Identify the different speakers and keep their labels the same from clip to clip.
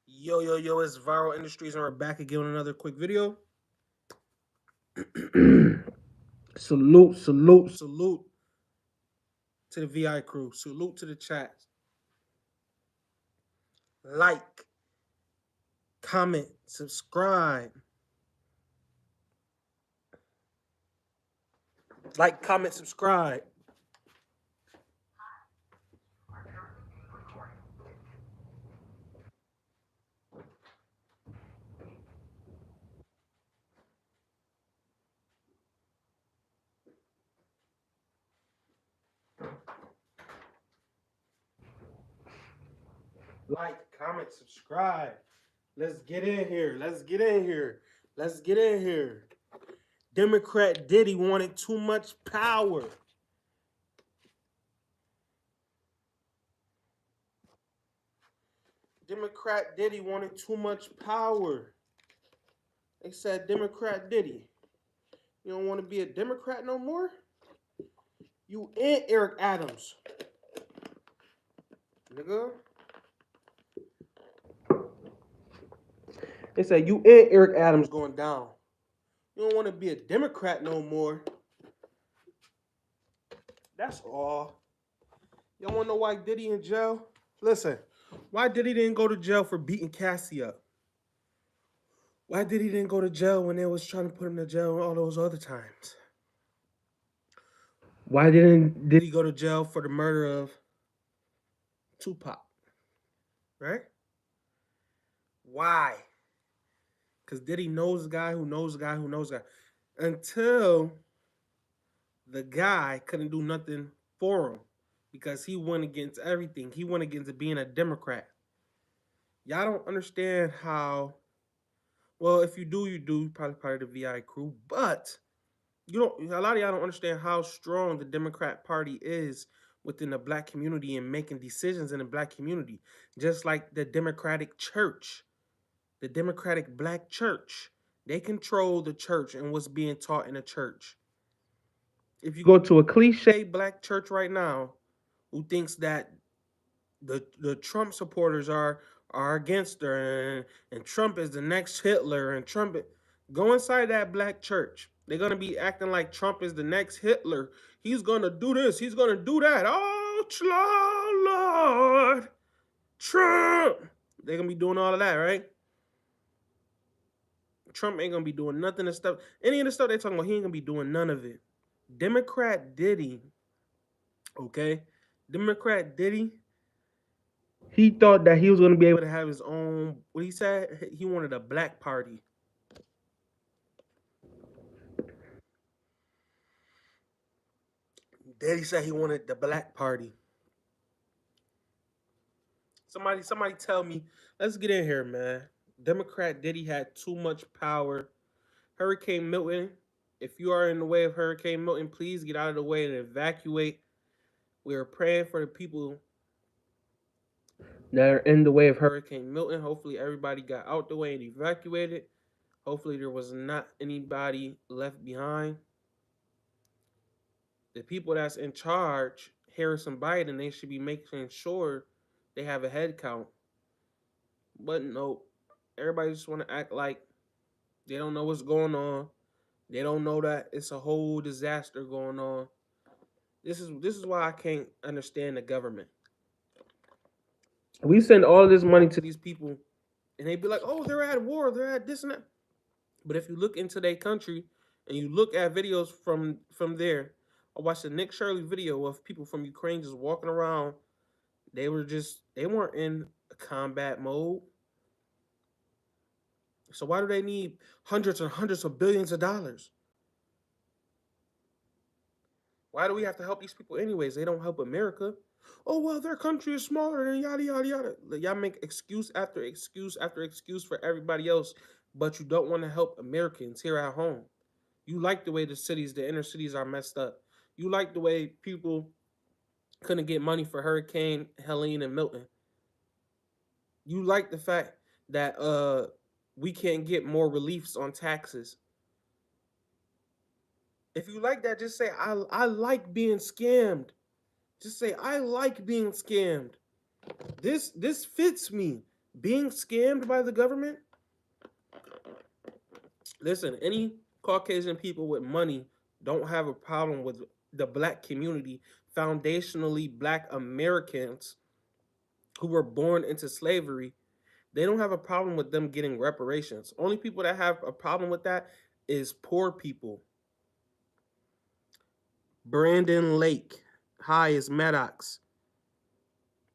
Speaker 1: Yo, yo, yo, it's Viral Industries, and we're back again with another quick video. Salute to the VI crew. Salute to the chat. Like, comment, subscribe. Like, comment, subscribe. Like, comment, subscribe. Let's get in here. Let's get in here. Let's get in here. Democrat Diddy wanted too much power. Democrat Diddy wanted too much power. They said Democrat Diddy, you don't want to be a Democrat no more? You and Eric Adams. Nigga. They said you and Eric Adams going down. You don't want to be a Democrat no more. That's all. Y'all want to know why Diddy in jail? Listen, why Diddy didn't go to jail for beating Cassie up? Why Diddy didn't go to jail when they was trying to put him to jail all those other times? Why didn't Diddy go to jail for the murder of Tupac? Right? Why? Because Diddy knows a guy who knows a guy who knows a guy. Until the guy couldn't do nothing for him because he went against everything. He went against being a Democrat. Y'all don't understand how, well, if you do, you do. You're probably part of the VI crew. But you don't. A lot of y'all don't understand how strong the Democrat Party is within the black community and making decisions in the black community. Just like the Democratic Church. The Democratic Black Church. They control the church and what's being taught in the church. If you go to a cliche black church right now who thinks that the Trump supporters are against her and Trump is the next Hitler and Trump, go inside that black church. They're gonna be acting like Trump is the next Hitler. He's gonna do this, he's gonna do that. Oh Lord, Trump. They're gonna be doing all of that, right? Trump ain't gonna be doing nothing of stuff. Any of the stuff they talking about, he ain't gonna be doing none of it. Democrat Diddy, okay? Democrat Diddy, he thought that he was going to be able to have his own, what he said, he wanted a black party. Diddy said he wanted the black party. Somebody tell me, let's get in here, man. Democrat Diddy had too much power. Hurricane Milton, if you are in the way of Hurricane Milton, please get out of the way and evacuate. We are praying for the people that are in the way of Hurricane Milton. Hopefully everybody got out the way and evacuated. Hopefully there was not anybody left behind. The people that's in charge, Harris and Biden, they should be making sure they have a head count. But no, everybody just want to act like they don't know what's going on. They don't know that it's a whole disaster going on. This is why I can't understand the government. We send all this money to these people, and they be like, "Oh, they're at war. They're at this and that." But if you look into their country and you look at videos from there, I watched a Nick Shirley video of people from Ukraine just walking around. They weren't in a combat mode. So why do they need hundreds and hundreds of billions of dollars? Why do we have to help these people anyways? They don't help America. Oh, well, their country is smaller than yada, yada, yada. Y'all make excuse after excuse after excuse for everybody else, but you don't want to help Americans here at home. You like the way the inner cities are messed up. You like the way people couldn't get money for Hurricane Helene and Milton. You like the fact that we can't get more reliefs on taxes. If you like that, just say I like being scammed. Just say I like being scammed. This fits me. Being scammed by the government. Listen, any Caucasian people with money don't have a problem with the black community, foundationally black Americans who were born into slavery. They don't have a problem with them getting reparations. Only people that have a problem with that is poor people. Brandon Lake. Hi, it's Maddox.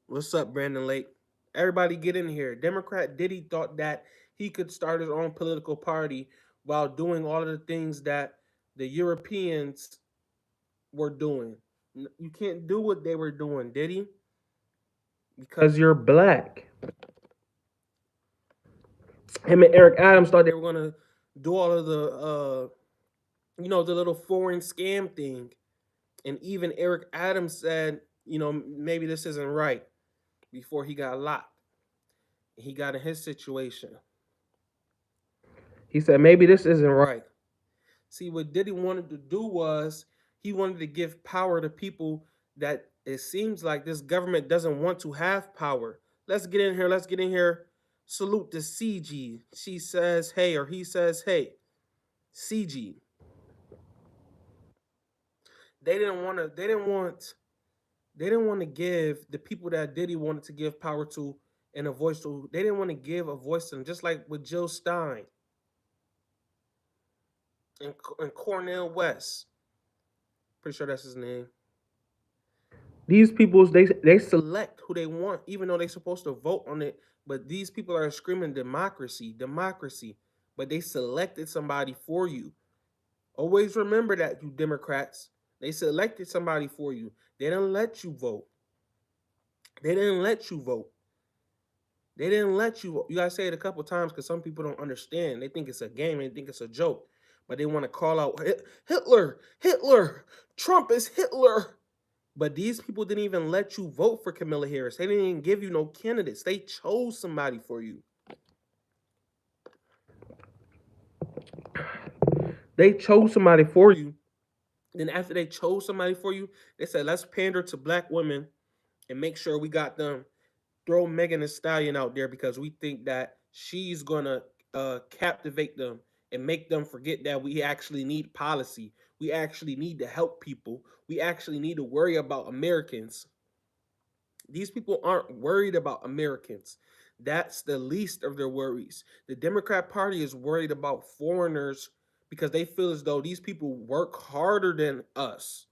Speaker 1: What's up, Brandon Lake? Everybody get in here. Democrat Diddy thought that he could start his own political party while doing all of the things that the Europeans were doing. You can't do what they were doing, Diddy, because you're black. Him and Eric Adams thought they were gonna do all of the little foreign scam thing. And even Eric Adams said, maybe this isn't right before he got locked. He got in his situation. He said, maybe this isn't right. See, what Diddy wanted to do was he wanted to give power to people that it seems like this government doesn't want to have power. Let's get in here. Let's get in here. Salute to CG. She says, hey, or he says, hey, CG. They didn't want to, they didn't want to give the people that Diddy wanted to give power to and a voice to, they didn't want to give a voice to them, just like with Jill Stein and Cornel West. Pretty sure that's his name. These people, they select who they want, even though they're supposed to vote on it. But these people are screaming democracy, democracy. But they selected somebody for you. Always remember that, you Democrats. They selected somebody for you. They didn't let you vote. They didn't let you vote. They didn't let you vote. You gotta say it a couple times because some people don't understand. They think it's a game. They think it's a joke. But they want to call out Hitler, Hitler, Trump is Hitler. But these people didn't even let you vote for Kamala Harris. They didn't even give you no candidates. They chose somebody for you. They chose somebody for you. Then after they chose somebody for you, they said, let's pander to black women and make sure we got them. Throw Megan Thee Stallion out there because we think that she's going to captivate them and make them forget that we actually need policy. We actually need to help people. We actually need to worry about Americans. These people aren't worried about Americans. That's the least of their worries. The Democrat Party is worried about foreigners because they feel as though these people work harder than us.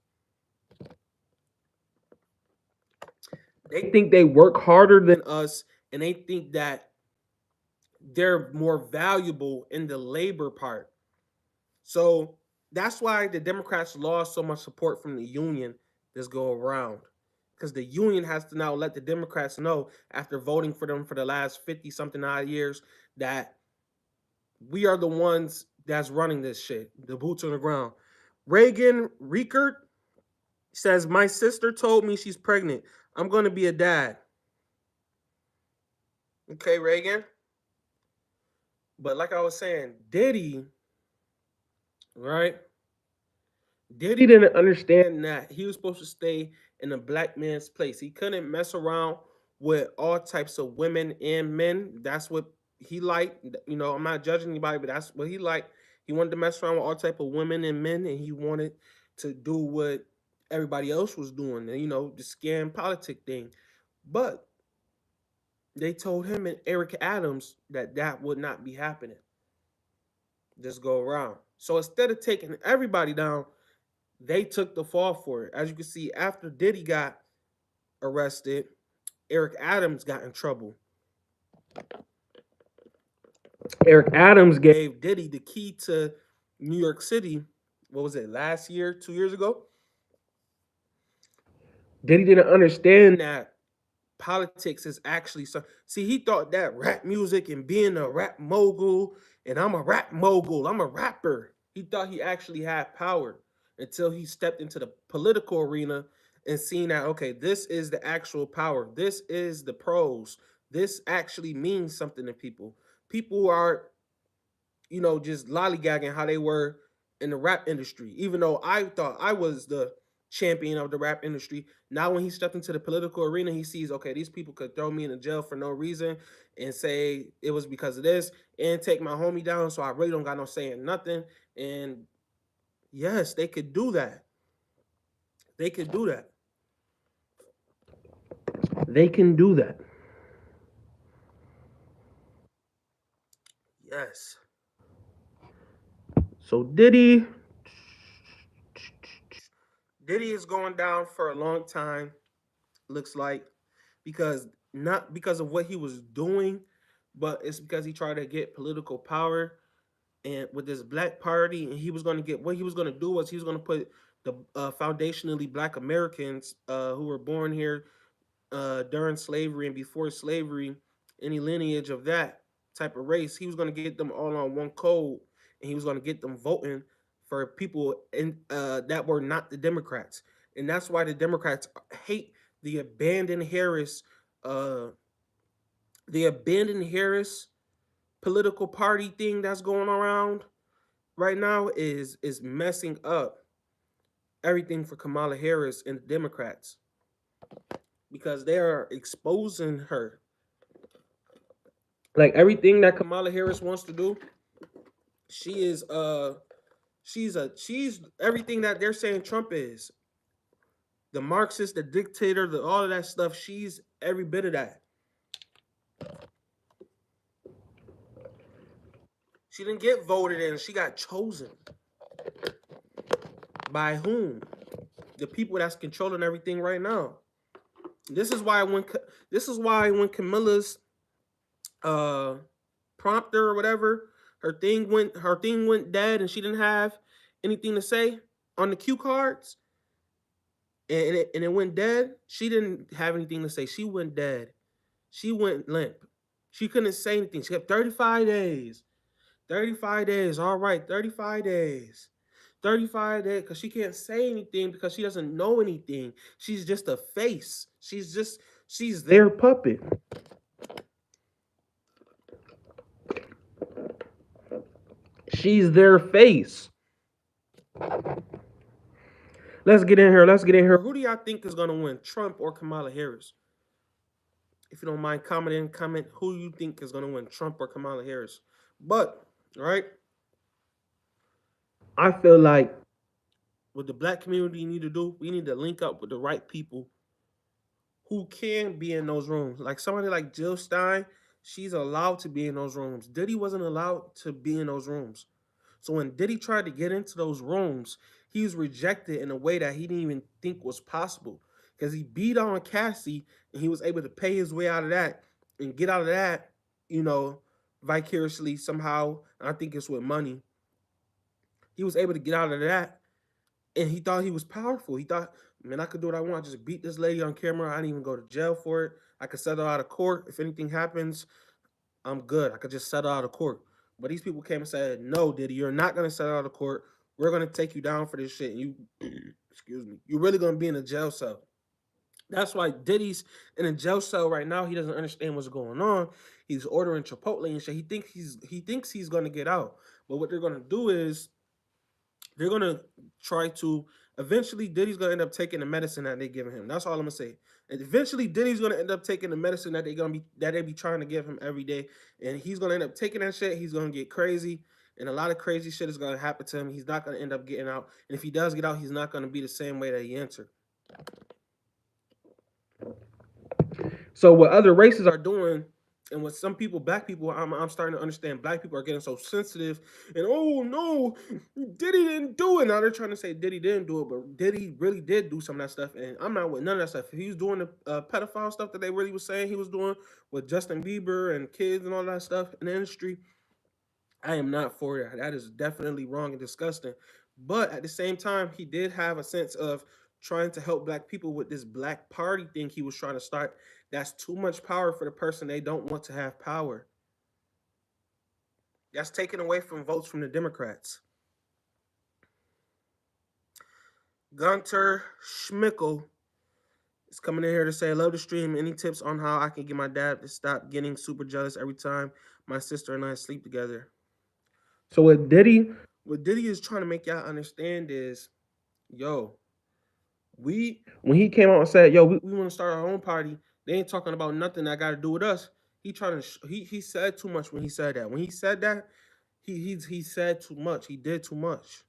Speaker 1: They think they work harder than us, and they think that they're more valuable in the labor part. So that's why the Democrats lost so much support from the union this go around. Because the union has to now let the Democrats know, after voting for them for the last 50 something odd years, that we are the ones that's running this shit. The boots on the ground. Reagan Riekert says, my sister told me she's pregnant. I'm going to be a dad. Okay, Reagan. But like I was saying, Diddy, right? Diddy didn't understand that he was supposed to stay in a black man's place. He couldn't mess around with all types of women and men. That's what he liked. I'm not judging anybody, but that's what he liked. He wanted to mess around with all type of women and men, and he wanted to do what everybody else was doing, the scam politic thing. But they told him and Eric Adams that that would not be happening. Just go around. So instead of taking everybody down, they took the fall for it. As you can see, after Diddy got arrested, Eric Adams got in trouble. Eric Adams gave Diddy the key to New York City. What was it, last year, 2 years ago? Diddy didn't understand that politics is actually so. See, he thought that rap music and being a rap mogul, and I'm a rap mogul, I'm a rapper. He thought he actually had power until he stepped into the political arena and seen that, okay, this is the actual power. This is the pros. This actually means something to people. People are, just lollygagging how they were in the rap industry. Even though I thought I was the champion of the rap industry. Now, when he stepped into the political arena, he sees, okay, these people could throw me in the jail for no reason and say it was because of this and take my homie down. So I really don't got no say in nothing. And yes, they could do that. They could do that. They can do that. Yes. So Diddy is going down for a long time. Looks like because not because of what he was doing, but it's because he tried to get political power and with this black party, and he was going to get what he was going to do was he was going to put the foundationally black Americans who were born here during slavery and before slavery, any lineage of that type of race, he was going to get them all on one code, and he was going to get them voting for people that were not the Democrats, and that's why the Democrats hate the abandoned Harris, uh, the abandoned Harris political party thing that's going around right now is messing up everything for Kamala Harris and the Democrats because they are exposing her. Like everything that Kamala Harris wants to do, she is she's everything that they're saying Trump is. The Marxist, the dictator, the all of that stuff, she's every bit of that. She didn't get voted in, she got chosen. By whom? The people that's controlling everything right now. This is why when Camilla's uh prompter or whatever, her thing went dead and she didn't have anything to say on the cue cards and it went dead. She didn't have anything to say. She went dead. She went limp. She couldn't say anything. She had 35 days. 35 days. All right, 35 days. 35 days because she can't say anything because she doesn't know anything. She's just a face. She's their puppet. She's their face. Let's get in here. Let's get in here. Who do y'all think is gonna win, Trump or Kamala Harris? If you don't mind commenting, comment who you think is gonna win, Trump or Kamala Harris. But right, I feel like what the black community need to do, we need to link up with the right people who can be in those rooms. Like somebody like Jill Stein, she's allowed to be in those rooms. Diddy wasn't allowed to be in those rooms. So when Diddy tried to get into those rooms, he was rejected in a way that he didn't even think was possible. Because he beat on Cassie and he was able to pay his way out of that and get out of that, you know, vicariously somehow. I think it's with money. He was able to get out of that and he thought he was powerful. He thought, man, I could do what I want. Just beat this lady on camera. I didn't even go to jail for it. I could settle out of court. If anything happens, I'm good. I could just settle out of court. But these people came and said, no, Diddy, you're not going to settle out of court. We're going to take you down for this shit. And you, excuse me, you're really going to be in a jail cell. That's why Diddy's in a jail cell right now. He doesn't understand what's going on. He's ordering Chipotle and shit. He thinks he's going to get out. But what they're going to do is they're gonna try to eventually Diddy's gonna end up taking the medicine that they giving him. That's all I'm gonna say. And eventually Diddy's gonna end up taking the medicine that they be trying to give him every day. And he's gonna end up taking that shit. He's gonna get crazy. And a lot of crazy shit is gonna happen to him. He's not gonna end up getting out. And if he does get out, he's not gonna be the same way that he entered. So what other races are doing, and what some people, black people, I'm starting to understand. Black people are getting so sensitive, and oh no, Diddy didn't do it. Now they're trying to say Diddy didn't do it, but Diddy really did do some of that stuff, and I'm not with none of that stuff. If he was doing the pedophile stuff that they really was saying he was doing with Justin Bieber and kids and all that stuff in the industry, I am not for that. That is definitely wrong and disgusting. But at the same time, he did have a sense of trying to help black people with this black party thing he was trying to start. That's too much power for the person they don't want to have power. That's taken away from votes from the Democrats. Gunter Schmickel is coming in here to say, I love the stream. Any tips on how I can get my dad to stop getting super jealous every time my sister and I sleep together? So what Diddy is trying to make y'all understand is, yo, We when he came out and said, "Yo, we want to start our own party," they ain't talking about nothing that got to do with us. He trying to he said too much when he said that. When he said that, he said too much. He did too much.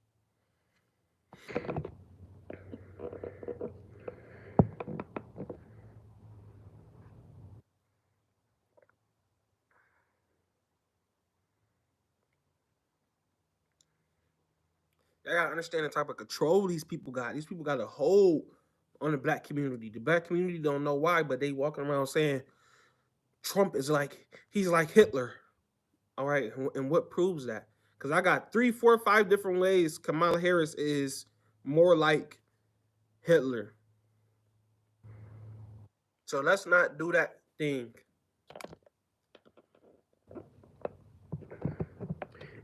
Speaker 1: I gotta understand the type of control these people got. These people got a hold on the black community. The black community don't know why, but they walking around saying Trump is like he's like Hitler. All right, and what proves that? Because I got 3, 4, 5 different ways Kamala Harris is more like Hitler. So let's not do that thing.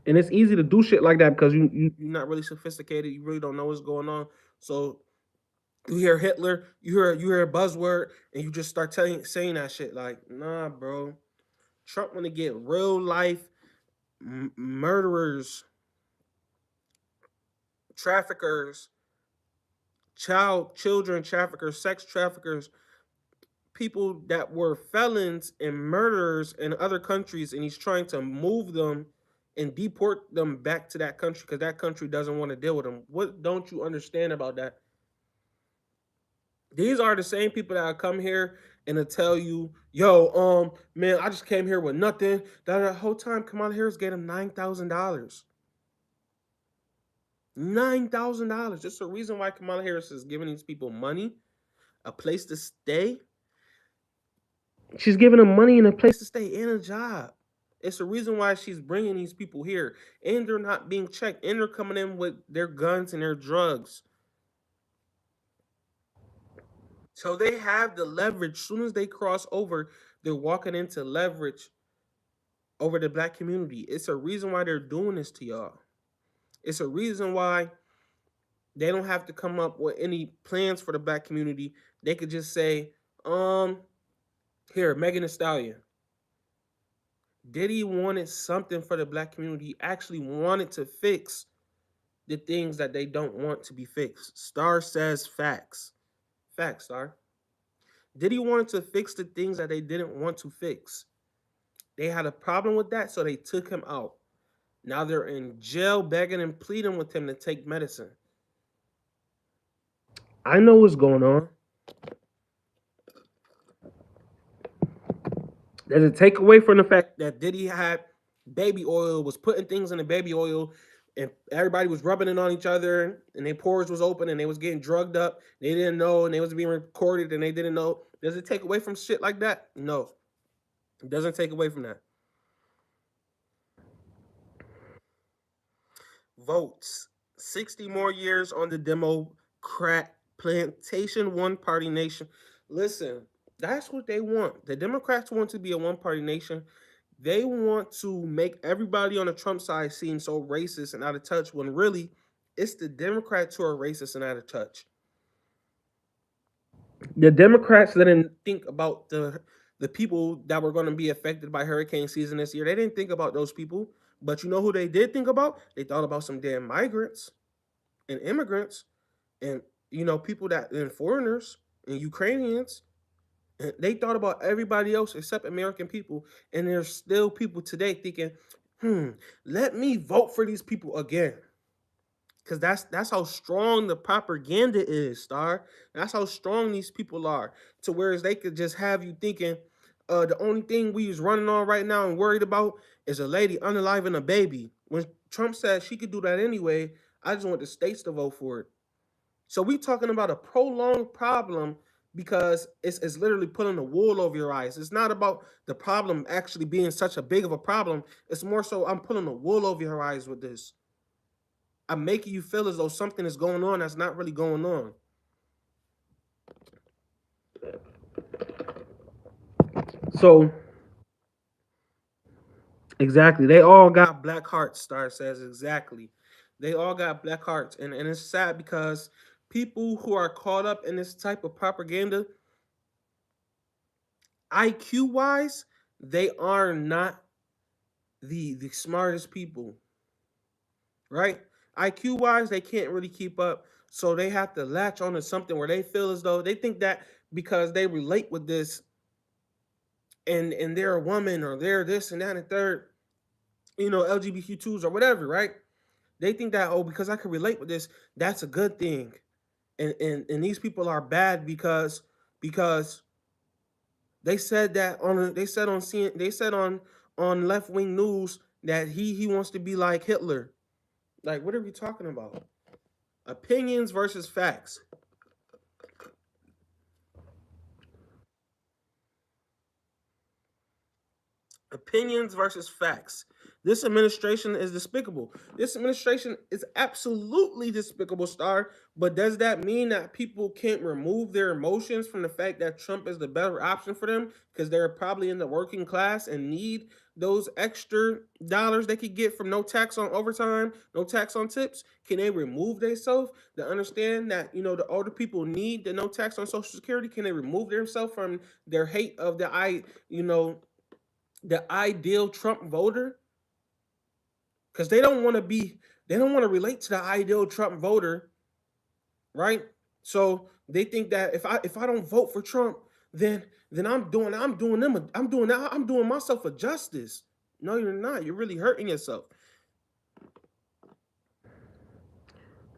Speaker 1: And it's easy to do shit like that because you're not really sophisticated. You really don't know what's going on. So you hear Hitler, you hear a buzzword, and you just start saying that shit. Like, nah, bro. Trump want to get real life murderers, traffickers, children traffickers, sex traffickers, people that were felons and murderers in other countries, and he's trying to move them and deport them back to that country because that country doesn't want to deal with them. What don't you understand about that? These are the same people that come here and to tell you, yo, man, I just came here with nothing. That whole time Kamala Harris gave him $9,000. $9,000. There's a reason why Kamala Harris is giving these people money, a place to stay. She's giving them money and a place to stay and a job. It's the reason why she's bringing these people here, and they're not being checked, and they're coming in with their guns and their drugs. So they have the leverage. As soon as they cross over, they're walking into leverage over the black community. It's a reason why they're doing this to y'all. It's a reason why they don't have to come up with any plans for the black community. They could just say, here, Megan Thee Stallion. Diddy wanted something for the black community. He actually wanted to fix the things that they don't want to be fixed. Star says facts. Facts, Star. Diddy wanted to fix the things that they didn't want to fix. They had a problem with that, so they took him out. Now they're in jail begging and pleading with him to take medicine. I know what's going on. Does it take away from the fact that Diddy had baby oil, was putting things in the baby oil, and everybody was rubbing it on each other, and their pores was open, and they was getting drugged up. They didn't know, and they was being recorded, and they didn't know. Does it take away from shit like that? No, it doesn't take away from that. Votes. 60 more years on the Democrat plantation, one party nation. Listen, that's what they want. The Democrats want to be a one party nation. They want to make everybody on the Trump side seem so racist and out of touch when really it's the Democrats who are racist and out of touch. The Democrats didn't think about the people that were going to be affected by hurricane season this year. They didn't think about those people. But you know who they did think about? They thought about some damn migrants and immigrants and people that and foreigners and Ukrainians. And they thought about everybody else except American people. And there's still people today thinking, let me vote for these people again. Because that's how strong the propaganda is, Star. That's how strong these people are. To whereas they could just have you thinking, the only thing we is running on right now and worried about is a lady unaliving a baby. When Trump said she could do that anyway, I just want the states to vote for it. So we talking about a prolonged problem because it's literally pulling the wool over your eyes. It's not about the problem actually being such a big of a problem. It's more so I'm pulling the wool over your eyes with this. I'm making you feel as though something is going on that's not really going on. So exactly, they all got black hearts. Star says exactly, they all got black hearts, and it's sad because people who are caught up in this type of propaganda, IQ wise, they are not the smartest people, right? IQ wise, they can't really keep up. So they have to latch onto something where they feel as though they think that because they relate with this and they're a woman or they're this and that and third, LGBTQs or whatever, right? They think that, oh, because I can relate with this, that's a good thing. And these people are bad because they said that they said on they said on left wing news that he wants to be like Hitler. Like, what are we talking about? Opinions versus facts. Opinions versus facts. This administration is despicable. This administration is absolutely despicable, Star. But does that mean that people can't remove their emotions from the fact that Trump is the better option for them because they're probably in the working class and need those extra dollars they could get from no tax on overtime, no tax on tips? Can they remove themselves to understand that the older people need the no tax on Social Security? Can they remove themselves from their hate of the ideal Trump voter? Because they don't want to relate to the ideal Trump voter, right? So they think that if I don't vote for Trump, then I'm doing myself a justice. No, you're not. You're really hurting yourself.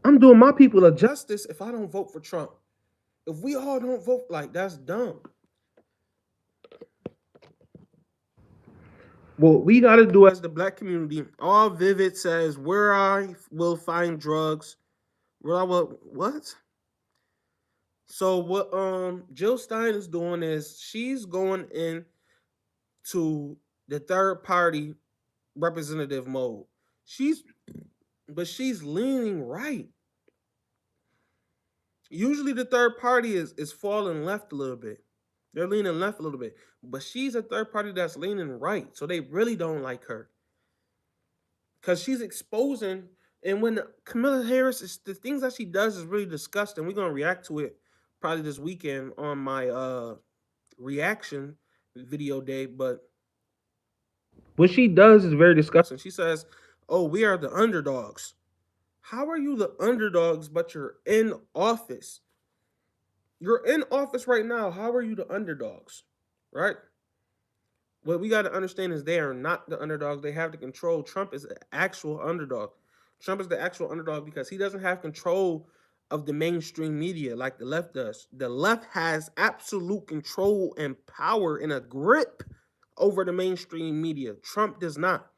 Speaker 1: I'm doing my people a justice if I don't vote for Trump. If we all don't vote, like, that's dumb. What we got to do as the black community, all Vivid says, where I will find drugs, where I will, what? So what Jill Stein is doing is she's going in to the third party representative mode. She's she's leaning right. Usually the third party is falling left a little bit. They're leaning left a little bit. But she's a third party that's leaning right. So they really don't like her. Because she's exposing, and when Camilla Harris is the things that she does is really disgusting. We're gonna react to it probably this weekend on my reaction video day, but what she does is very disgusting. She says, "Oh, we are the underdogs." How are you the underdogs, but you're in office? You're in office right now. How are you the underdogs? Right? What we got to understand is they are not the underdogs. They have the control. Trump is the actual underdog. Trump is the actual underdog because he doesn't have control of the mainstream media like the left does. The left has absolute control and power and a grip over the mainstream media. Trump does not.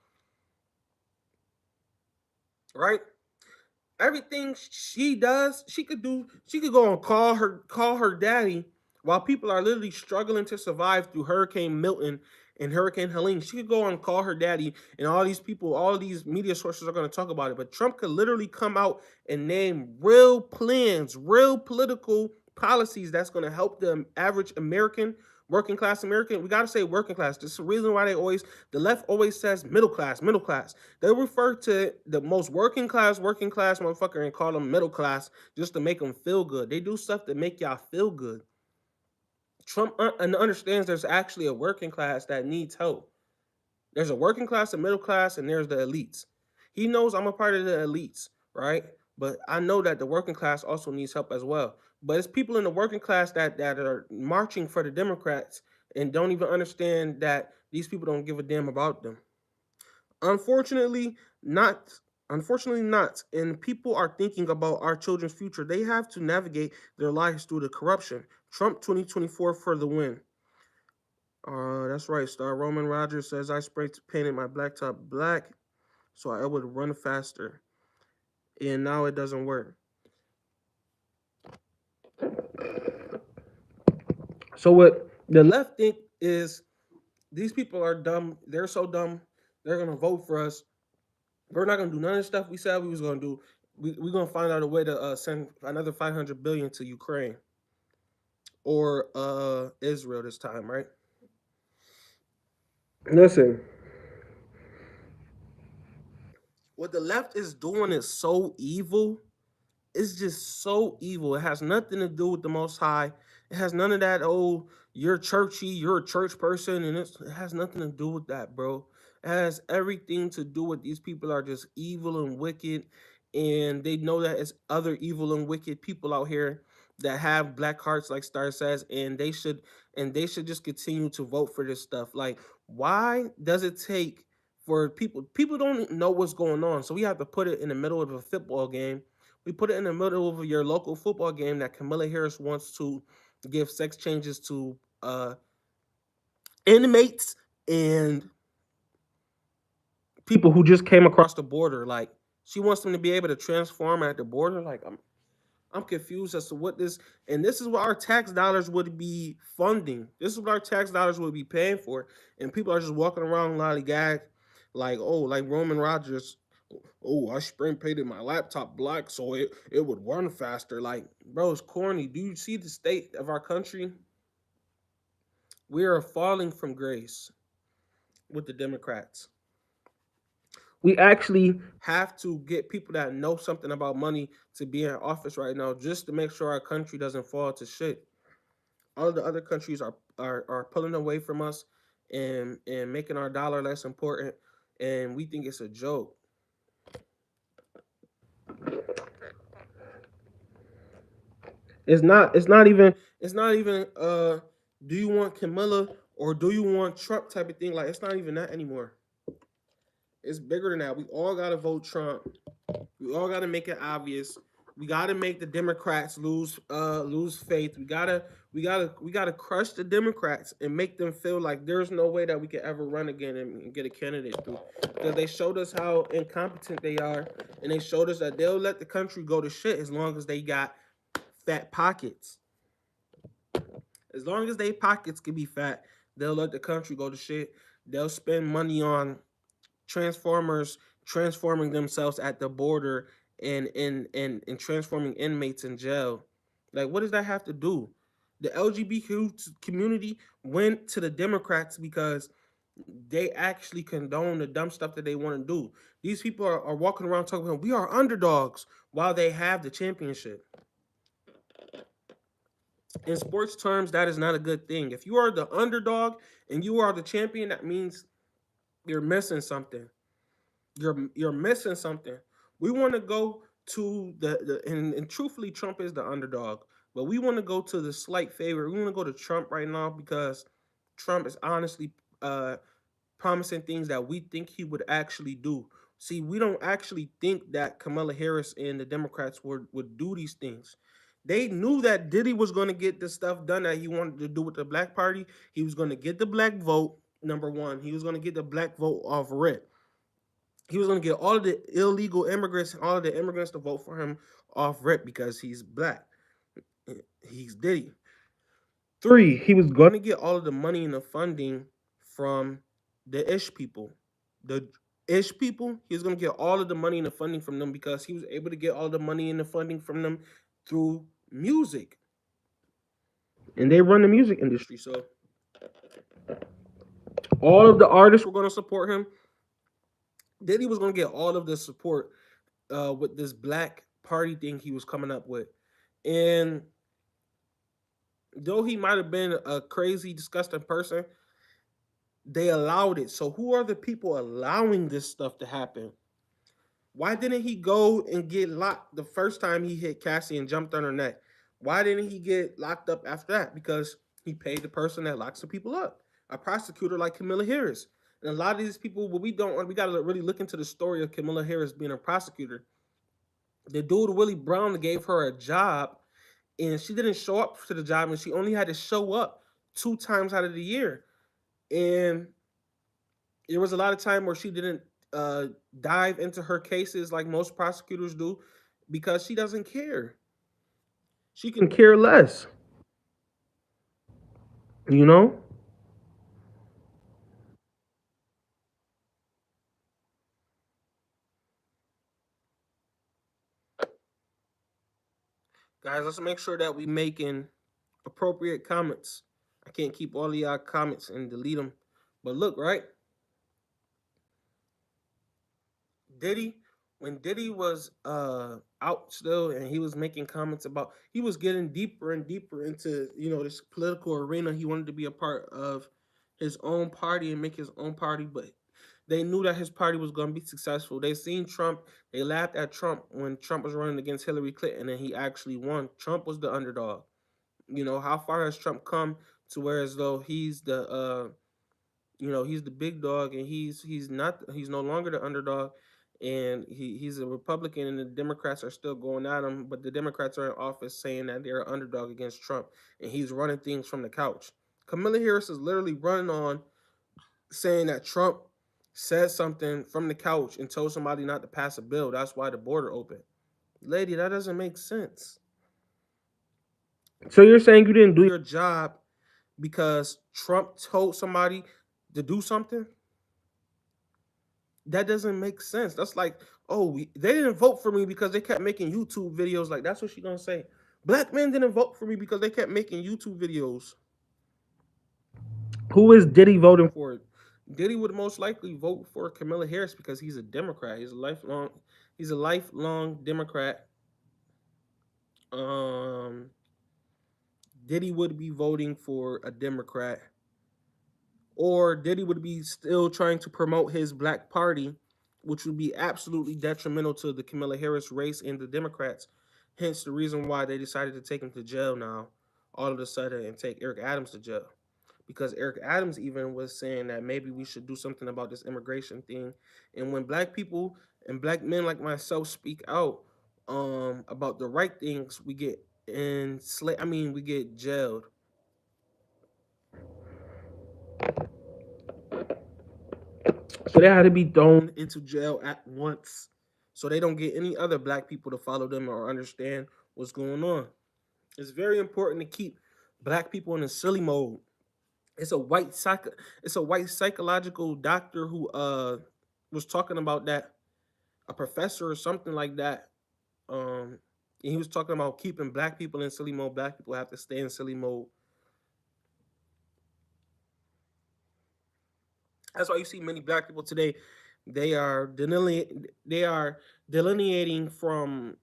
Speaker 1: Right? Everything she does, she could do. She could go and call her daddy while people are literally struggling to survive through Hurricane Milton and Hurricane Helene. She could go and call her daddy, and all these people, all these media sources are going to talk about it. But Trump could literally come out and name real plans, real political policies that's going to help the average American, working class American. We got to say working class. This is the reason why the left always says middle class, middle class. They refer to the most working class motherfucker and call them middle class just to make them feel good. They do stuff to make y'all feel good. Trump understands there's actually a working class that needs help. There's a working class, a middle class, and there's the elites. He knows I'm a part of the elites, right? But I know that the working class also needs help as well. But it's people in the working class that are marching for the Democrats and don't even understand that these people don't give a damn about them. Unfortunately, not. Unfortunately, not. And people are thinking about our children's future. They have to navigate their lives through the corruption. Trump 2024 for the win. That's right. Star Roman Rogers says I spray painted my blacktop black so I would run faster, and now it doesn't work. So what the left think is these people are dumb. They're so dumb. They're gonna vote for us. We're not gonna do none of the stuff we said we was gonna do. We're gonna find out a way to send another 500 billion to Ukraine or Israel this time, right? Listen, what the left is doing is so evil. It's just so evil. It has nothing to do with the Most High. It has none of that. Oh, you're churchy. You're a church person, and it has nothing to do with that, bro. It has everything to do with these people are just evil and wicked, and they know that it's other evil and wicked people out here that have black hearts, like Star says, and they should just continue to vote for this stuff. Like, why does it take for people don't know what's going on, so we have to put it in the middle of a football game. We put it in the middle of your local football game that Kamala Harris wants to give sex changes to inmates and people who just came across the border. Like, she wants them to be able to transform at the border. Like, I'm confused as to what this, and this is what our tax dollars would be funding. This is what our tax dollars would be paying for, and people are just walking around lollygag, like, oh, like Roman Rogers. Oh, I spray painted my laptop black so it would run faster. Like, bro, it's corny. Do you see the state of our country? We are falling from grace with the Democrats. We actually have to get people that know something about money to be in office right now, just to make sure our country doesn't fall to shit. All of the other countries are pulling away from us and making our dollar less important, and we think it's a joke. It's not even do you want Camilla or do you want Trump type of thing. Like, it's not even that anymore. It's bigger than that. We all gotta vote Trump. We all gotta make it obvious. We gotta make the Democrats lose faith. We gotta crush the Democrats and make them feel like there's no way that we could ever run again and get a candidate through. Because they showed us how incompetent they are, and they showed us that they'll let the country go to shit as long as they got fat pockets. As long as they pockets can be fat, they'll let the country go to shit. They'll spend money on transformers transforming themselves at the border and transforming inmates in jail. Like, what does that have to do? The LGBT community went to the Democrats because they actually condone the dumb stuff that they want to do. These people are walking around talking about we are underdogs while they have the championship. In sports terms, that is not a good thing. If you are the underdog and you are the champion, that means you're missing something. You're missing something. We want to go to and truthfully, Trump is the underdog, but we want to go to the slight favorite. We want to go to Trump right now because Trump is honestly promising things that we think he would actually do. See, we don't actually think that Kamala Harris and the Democrats would do these things. They knew that Diddy was going to get the stuff done that he wanted to do with the black party. He was going to get the black vote, number one. He was going to get the black vote off rip. He was going to get all of the illegal immigrants, all of the immigrants to vote for him off rip because he's black. He's Diddy. Three, he was going to get all of the money and the funding from the Ish people. The Ish people, he was going to get all of the money and the funding from them because he was able to get all the money and the funding from them through music. And they run the music industry. So all of the artists were going to support him. Diddy was going to get all of the support with this black party thing he was coming up with. And though he might have been a crazy, disgusting person, they allowed it. So who are the people allowing this stuff to happen? Why didn't he go and get locked the first time he hit Cassie and jumped on her neck? Why didn't he get locked up after that? Because he paid the person that locks the people up, a prosecutor like Camilla Harris. And a lot of these people, what we got to really look into the story of Camilla Harris being a prosecutor. The dude, Willie Brown, gave her a job, and she didn't show up to the job, and she only had to show up 2 times out of the year. And there was a lot of time where she didn't dive into her cases like most prosecutors do because she doesn't care. She can care less, you know? Guys, let's make sure that we making appropriate comments. I can't keep all of y'all comments and delete them. But look, right? Diddy, when Diddy was out still and he was making comments about he was getting deeper and deeper into, this political arena. He wanted to be a part of his own party and make his own party, but They knew that his party was going to be successful. They seen Trump. They laughed at Trump when Trump was running against Hillary Clinton and he actually won. Trump was the underdog. You know, how far has Trump come to where as though he's the he's the big dog and he's no longer the underdog, and he's a Republican and the Democrats are still going at him, but the Democrats are in office saying that they're an underdog against Trump and he's running things from the couch. Kamala Harris is literally running on saying that Trump said something from the couch and told somebody not to pass a bill. That's why the border opened. Lady, that doesn't make sense. So you're saying you didn't do your job because Trump told somebody to do something? That doesn't make sense. That's like, oh, they didn't vote for me because they kept making YouTube videos. Like, that's what she gonna say. Black men didn't vote for me because they kept making YouTube videos. Who is Diddy voting for? Diddy would most likely vote for Kamala Harris because he's a Democrat. He's a lifelong Democrat. Um, Diddy would be voting for a Democrat, or Diddy would be still trying to promote his black party, which would be absolutely detrimental to the Kamala Harris race and the Democrats. Hence the reason why they decided to take him to jail now, all of a sudden, and take Eric Adams to jail. Because Eric Adams even was saying that maybe we should do something about this immigration thing. And when black people and black men like myself speak out about the right things, we get we get jailed. So they had to be thrown into jail at once. So they don't get any other black people to follow them or understand what's going on. It's very important to keep black people in a silly mode. It's a white psychological doctor who was talking about that, a professor or something like that. And he was talking about keeping black people in silly mode. Black people have to stay in silly mode. That's why you see many black people today. They are delineating from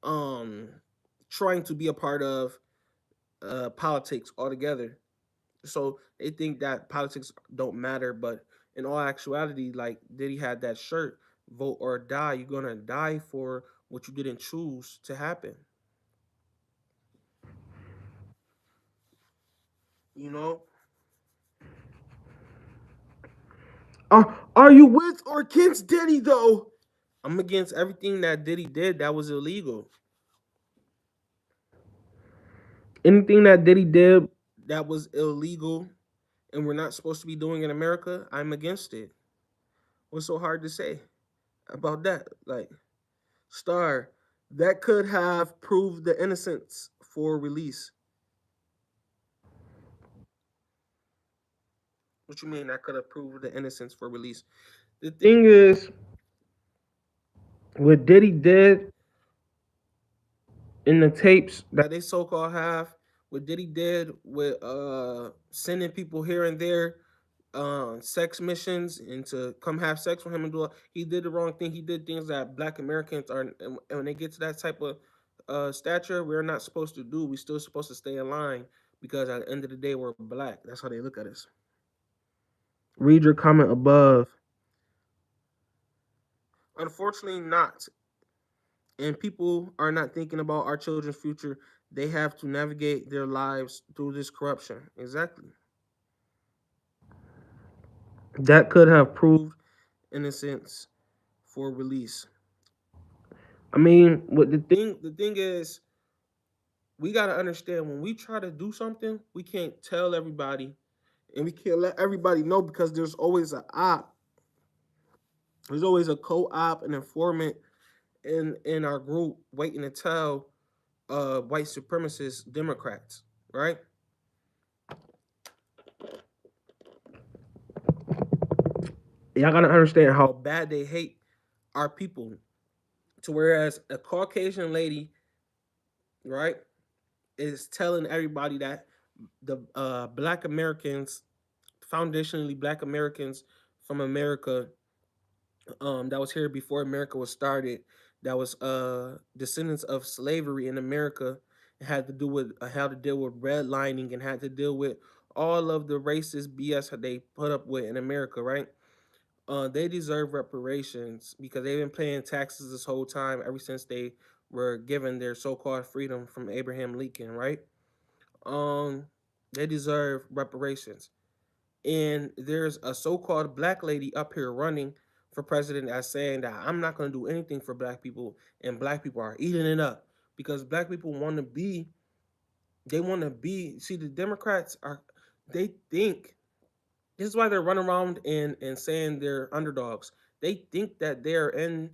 Speaker 1: um trying to be a part of politics altogether. So they think that politics don't matter, but in all actuality, like Diddy had that shirt, vote or die. You're gonna die for what you didn't choose to happen. You know? Are you with or against Diddy though? I'm against everything that Diddy did that was illegal. Anything that Diddy did that was illegal and we're not supposed to be doing in America, I'm against it. What's so hard to say about that? Like, Star, that could have proved the innocence for release. What you mean that could have proved the innocence for release? The thing is, what Diddy did in the tapes that they so called have, what Diddy did with sending people here and there sex missions and to come have sex with him and do it, he did the wrong thing. He did things that black Americans are, and when they get to that type of stature, we're not supposed to do. We're still supposed to stay in line because at the end of the day, we're black. That's how they look at us. Read your comment above. Unfortunately, not. And people are not thinking about our children's future. They have to navigate their lives through this corruption. Exactly. That could have proved innocence for release. I mean, what the thing is, we gotta understand when we try to do something, we can't tell everybody and we can't let everybody know because there's always a op. There's always a co-op, an informant in our group waiting to tell white supremacist Democrats, right? Y'all gotta understand how bad they hate our people. To whereas a Caucasian lady, right, is telling everybody that the black Americans, foundationally black Americans from America, that was here before America was started, that was descendants of slavery in America, had to do with how to deal with redlining and had to deal with all of the racist BS that they put up with in America, right? They deserve reparations because they've been paying taxes this whole time, ever since they were given their so-called freedom from Abraham Lincoln, right? Um, they deserve reparations. And there's a so-called black lady up here running for president that's saying that I'm not going to do anything for black people, and black people are eating it up because black people want to be. They want to be. See, the Democrats are. They think this is why they're running around and saying they're underdogs. They think that they're in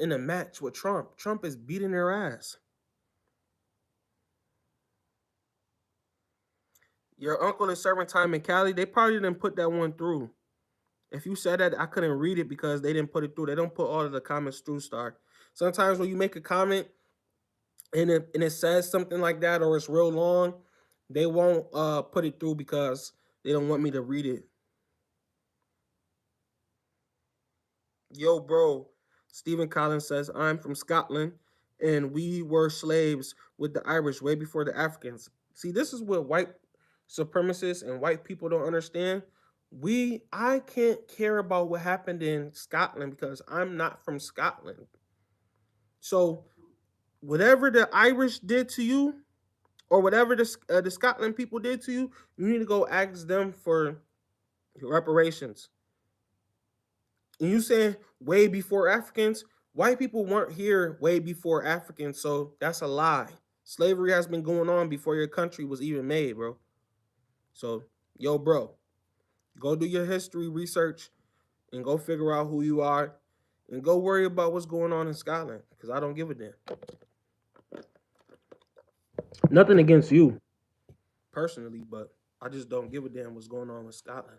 Speaker 1: a match with Trump. Trump is beating their ass. Your uncle is serving time in Cali. They probably didn't put that one through. If you said that, I couldn't read it because they didn't put it through. They don't put all of the comments through, Star. Sometimes when you make a comment and it says something like that or it's real long, they won't put it through because they don't want me to read it. Yo, bro. Stephen Collins says, I'm from Scotland and we were slaves with the Irish way before the Africans. See, this is what white supremacists and white people don't understand. I can't care about what happened in Scotland because I'm not from Scotland. So whatever the Irish did to you, or whatever the Scotland people did to you, you need to go ask them for reparations. And you saying way before Africans, white people weren't here way before Africans, so that's a lie. Slavery has been going on before your country was even made, bro. So, yo, bro, go do your history research and go figure out who you are and go worry about what's going on in Scotland because I don't give a damn. Nothing against you personally, but I just don't give a damn what's going on with Scotland.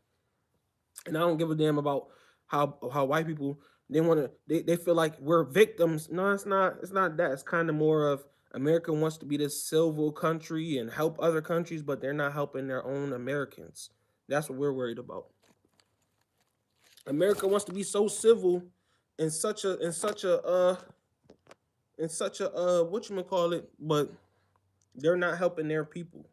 Speaker 1: And I don't give a damn about how white people they feel like we're victims. No, it's not that. It's kind of more of America wants to be this civil country and help other countries, but they're not helping their own Americans. That's what we're worried about. America wants to be so civil in such a what you call it, but they're not helping their people.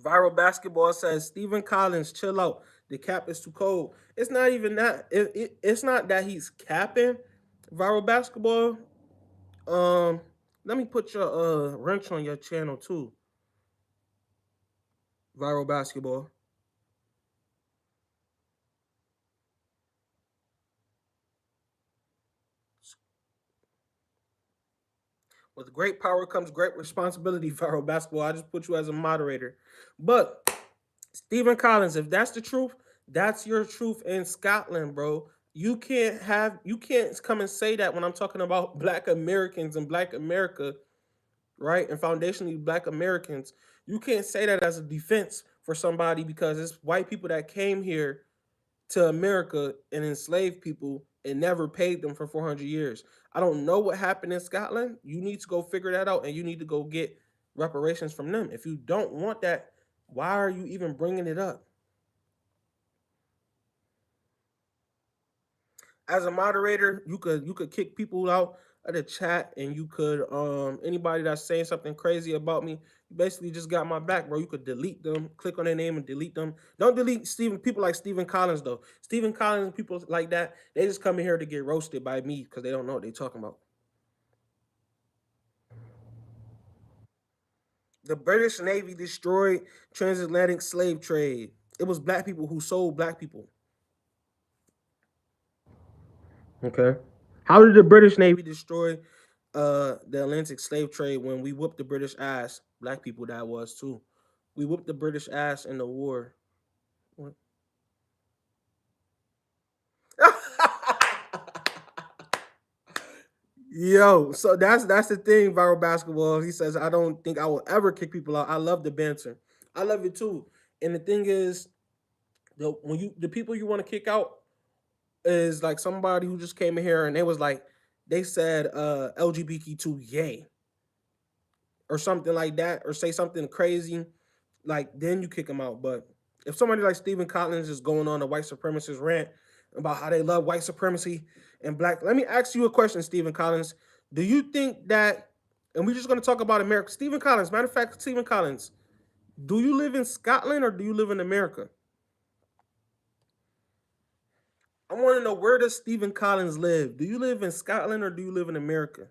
Speaker 1: Viral Basketball says Stephen Collins, chill out. The cap is too cold. It's not even that. It's not that he's capping. Viral Basketball. Um, Let me put your wrench on your channel too. Viral Basketball. With great power comes great responsibility. Viral Basketball. I just put you as a moderator, but Stephen Collins, if that's the truth, that's your truth in Scotland, bro. You can't come and say that when I'm talking about black Americans and black America, right? And foundationally black Americans. You can't say that as a defense for somebody because it's white people that came here to America and enslaved people and never paid them for 400 years. I don't know what happened in Scotland. You need to go figure that out and you need to go get reparations from them. If you don't want that, why are you even bringing it up? As a moderator, you could kick people out of the chat and you could anybody that's saying something crazy about me, you basically just got my back, bro. You could delete them, click on their name and delete them. Don't delete Stephen people like Stephen Collins though. Stephen Collins and people like that, they just come in here to get roasted by me because they don't know what they're talking about. The British Navy destroyed transatlantic slave trade. It was black people who sold black people. Okay. How did the British Navy destroy the Atlantic slave trade when we whooped the British ass? Black people that was too. We whooped the British ass in the war. What? Yo, so that's the thing, viral basketball. He says, I don't think I will ever kick people out. I love the banter. I love it too. And the thing is, the people you want to kick out is like somebody who just came in here and they was like, they said LGBTQ yay or something like that, or say something crazy, like then you kick them out. But if somebody like Stephen Collins is going on a white supremacist rant about how they love white supremacy and black. Let me ask you a question, Stephen Collins. Do you think that, and we're just going to talk about America. Stephen Collins, matter of fact, Stephen Collins, do you live in Scotland or do you live in America? I want to know, where does Stephen Collins live? Do you live in Scotland or do you live in America?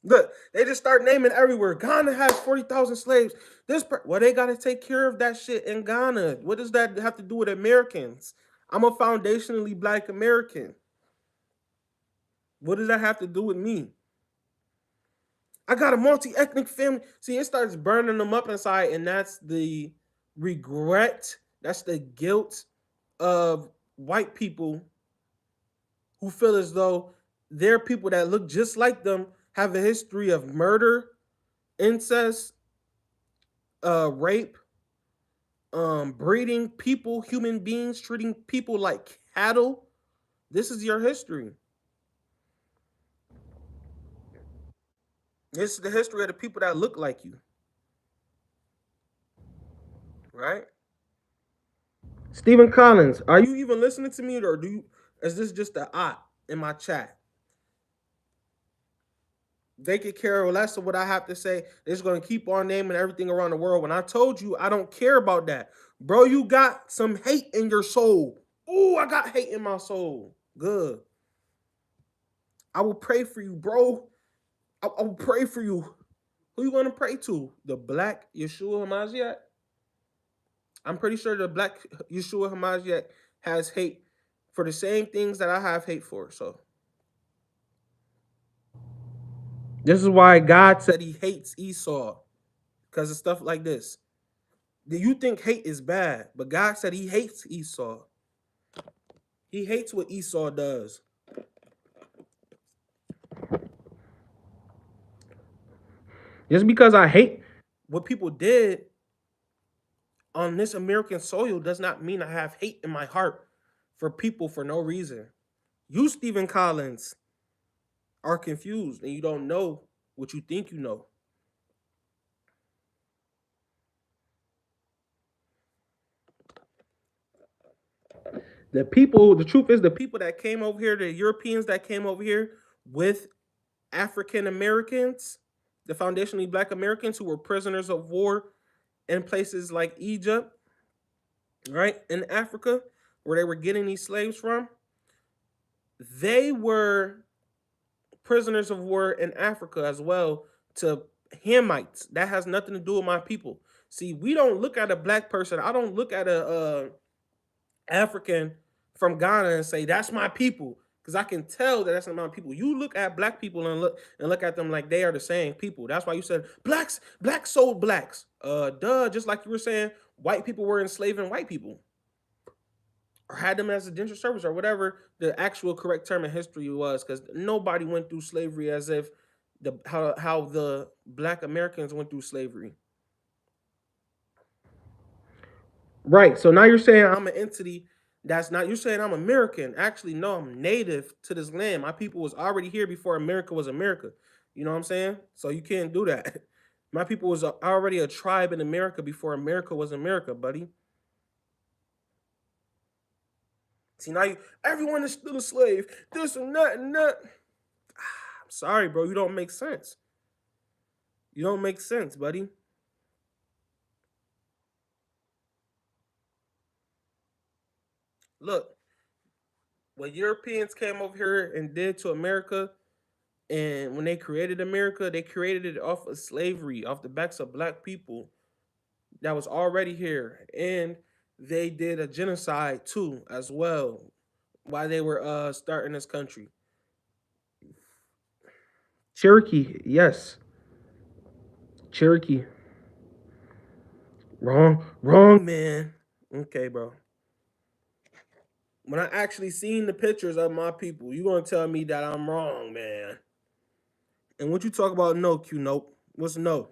Speaker 1: Look, they just start naming everywhere. Ghana has 40,000 slaves. Well, they got to take care of that shit in Ghana. What does that have to do with Americans? I'm a foundationally black American. What does that have to do with me? I got a multi-ethnic family. See, it starts burning them up inside, and that's the regret. That's the guilt of white people who feel as though their people that look just like them have a history of murder, incest, rape, breeding people, human beings, treating people like cattle. This is your history. This is the history of the people that look like you, right? Stephen Collins, are you even listening to me, or do you? Is this just a in my chat? They could care less of what I have to say. They're just gonna keep on naming everything around the world. When I told you I don't care about that, bro, you got some hate in your soul. Oh, I got hate in my soul. Good. I will pray for you, bro. I will pray for you. Who you gonna pray to? The black Yeshua Hamashiach? I'm pretty sure the black Yeshua Hamashiach has hate for the same things that I have hate for. So this is why God said he hates Esau, because of stuff like this. Do you think hate is bad? But God said he hates Esau. He hates what Esau does. Just because I hate what people did on this American soil does not mean I have hate in my heart for people for no reason. You, Stephen Collins, are confused and you don't know what you think you know. The truth is, the people that came over here, the Europeans that came over here with African Americans, the foundationally black Americans who were prisoners of war in places like Egypt, right, in Africa, where they were getting these slaves from, they were prisoners of war in Africa as well to Hamites. That has nothing to do with my people. See, we don't look at a black person. I don't look at a African from Ghana and say that's my people, because I can tell that that's not my people. You look at black people and look at them like they are the same people. That's why you said blacks sold blacks. Duh, just like you were saying, white people were enslaving white people, or had them as a indentured service, or whatever the actual correct term in history was, because nobody went through slavery as if how the black Americans went through slavery. Right. So now you're saying I'm an entity that's not, you're saying I'm American. Actually, no, I'm native to this land. My people was already here before America was America. You know what I'm saying? So you can't do that. My people was already a tribe in America before America was America, buddy. See, now everyone is still a slave. This and that and that. I'm sorry, bro. You don't make sense. You don't make sense, buddy. Look, what Europeans came over here and did to America, and when they created America, they created it off of slavery, off the backs of black people that was already here. And they did a genocide too, as well, while they were starting this country. Cherokee, yes. Cherokee. Wrong, man. Okay, bro. When I actually seen the pictures of my people, you gonna tell me that I'm wrong, man. And what you talk about no, Q, nope. What's no?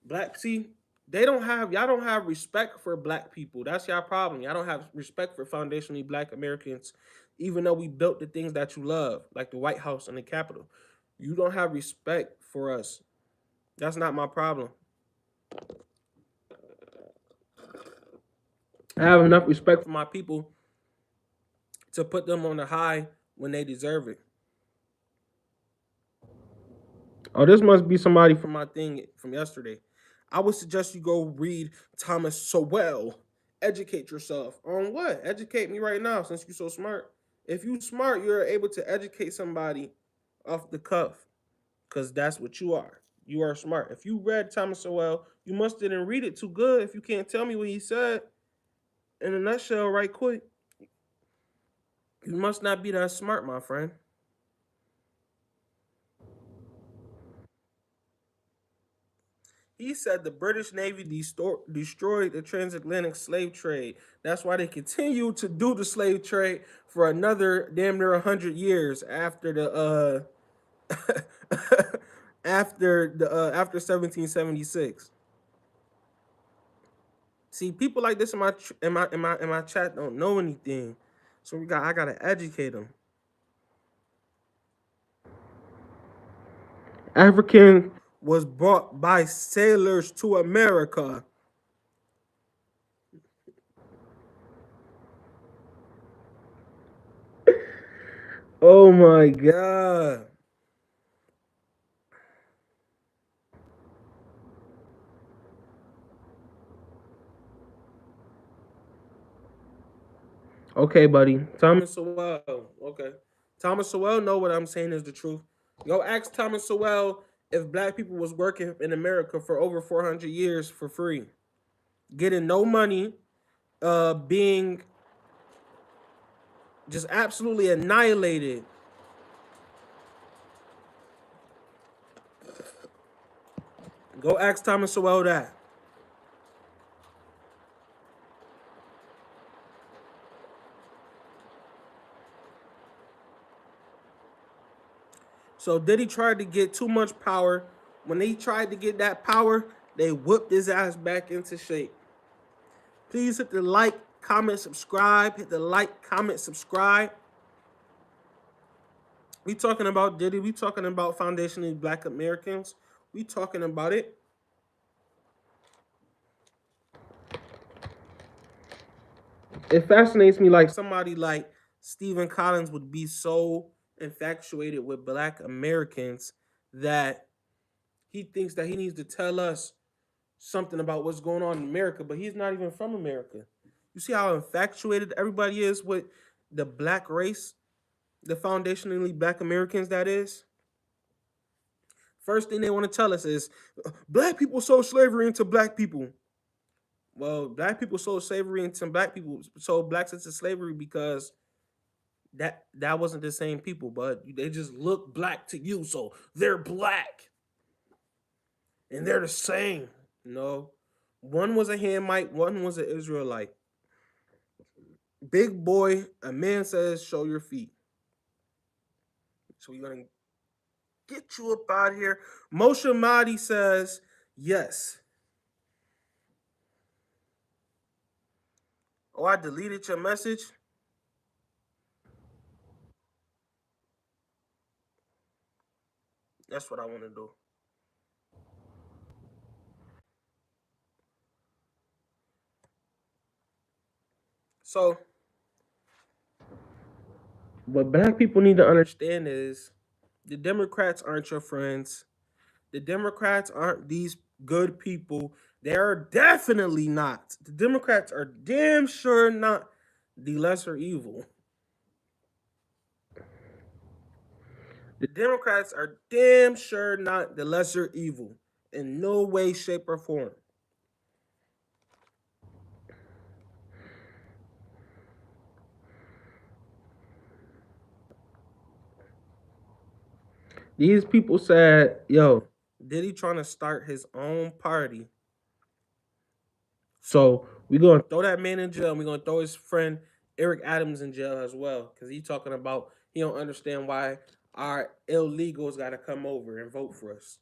Speaker 1: Black, see, y'all don't have respect for black people. That's y'all problem. Y'all don't have respect for foundationally black Americans, even though we built the things that you love, like the White House and the Capitol. You don't have respect for us. That's not my problem. I have enough respect for my people to put them on the high when they deserve it. Oh, this must be somebody from my thing from yesterday. I would suggest you go read Thomas Sowell. Educate yourself on what? Educate me right now since you're so smart. If you smart, you're able to educate somebody off the cuff because that's what you are. You are smart. If you read Thomas Sowell, you must didn't read it too good if you can't tell me what he said in a nutshell right quick. You must not be that smart, my friend. He said the British Navy destroyed the transatlantic slave trade. That's why they continue to do the slave trade for another damn near 100 years after the after 1776. See, people like this in my chat don't know anything, so I gotta educate them. African was brought by sailors to America. Oh my god. Okay, buddy. Thomas Sowell. Okay. Thomas Sowell know what I'm saying is the truth. Go ask Thomas Sowell if black people was working in America for over 400 years for free, getting no money, being just absolutely annihilated. Go ask Thomas Sowell that. So Diddy tried to get too much power. When they tried to get that power, they whipped his ass back into shape. Please hit the like, comment, subscribe. Hit the like, comment, subscribe. We talking about Diddy. We talking about foundationally black Americans. We talking about it. It fascinates me like somebody like Stephen Collins would be so infatuated with black Americans that he thinks that he needs to tell us something about what's going on in America, but he's not even from America. You see how infatuated everybody is with the black race, the foundationally black Americans, that is? First thing they want to tell us is black people sold slavery into black people. Well, black people sold slavery into black people, sold blacks into slavery because that wasn't the same people, but they just look black to you, so they're black and they're the same. No, one was a Hamite, one was an Israelite. Big boy, a man says, "Show your feet." So we're gonna get you up out of here. Moshe Madi says, "Yes." Oh, I deleted your message. That's what I want to do. So, what black people need to understand is the Democrats aren't your friends. The Democrats aren't these good people. They are definitely not. The Democrats are damn sure not the lesser evil. The Democrats are damn sure not the lesser evil in no way, shape, or form. These people said, yo, Diddy trying to start his own party. So we're gonna throw that man in jail and we're gonna throw his friend Eric Adams in jail as well. Cause he talking about he don't understand why our illegals gotta come over and vote for us.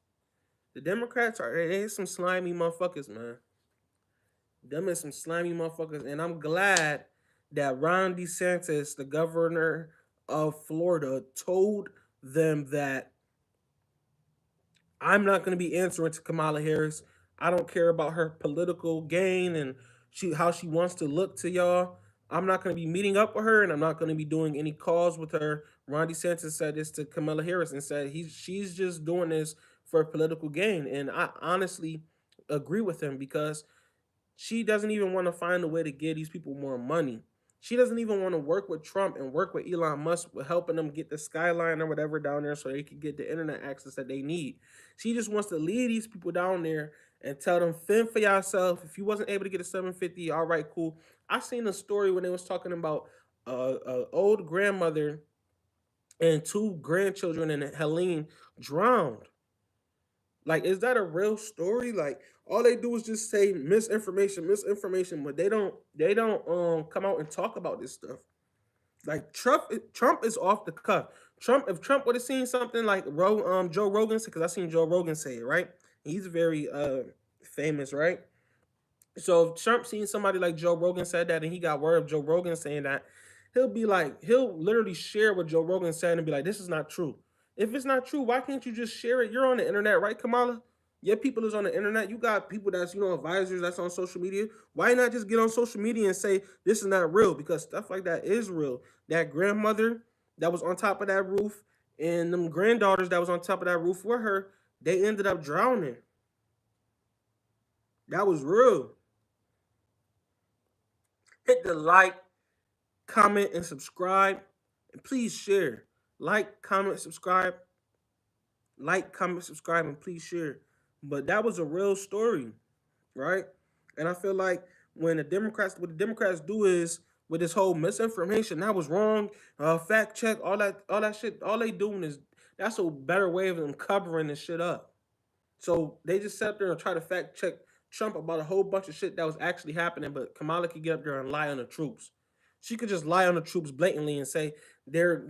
Speaker 1: The Democrats are they some slimy motherfuckers, man. Them is some slimy motherfuckers. And I'm glad that Ron DeSantis, the governor of Florida, told them that I'm not going to be answering to Kamala Harris. I don't care about her political gain and how she wants to look to y'all. I'm not going to be meeting up with her, and I'm not going to be doing any calls with her. Ron DeSantis said this to Kamala Harris and said she's just doing this for political gain. And I honestly agree with him because she doesn't even want to find a way to give these people more money. She doesn't even want to work with Trump and work with Elon Musk with helping them get the skyline or whatever down there so they can get the internet access that they need. She just wants to lead these people down there and tell them, fend for yourself. If you wasn't able to get a 750, all right, cool. I seen a story when they was talking about a old grandmother and two grandchildren and Helene drowned. Like, is that a real story? Like, all they do is just say misinformation, misinformation, but they don't come out and talk about this stuff. Like Trump is off the cuff. Trump, if Trump would have seen something like Joe Rogan, because I seen Joe Rogan say it, right? He's very famous, right? So if Trump seen somebody like Joe Rogan said that and he got word of Joe Rogan saying that, he'll be like, he'll literally share what Joe Rogan said and be like, this is not true. If it's not true, why can't you just share it? You're on the internet, right, Kamala? Your people is on the internet. You got people that's, advisors that's on social media. Why not just get on social media and say this is not real? Because stuff like that is real. That grandmother that was on top of that roof and them granddaughters that was on top of that roof with her, they ended up drowning. That was real. Hit the like, comment, and subscribe. And please share. Like, comment, subscribe. Like, comment, subscribe, and please share. But that was a real story, right? And I feel like what the Democrats do is with this whole misinformation, that was wrong, fact check, all that shit, all they doing is that's a better way of them covering this shit up. So they just sat there and try to fact check Trump about a whole bunch of shit that was actually happening, but Kamala could get up there and lie on the troops. She could just lie on the troops blatantly and say they're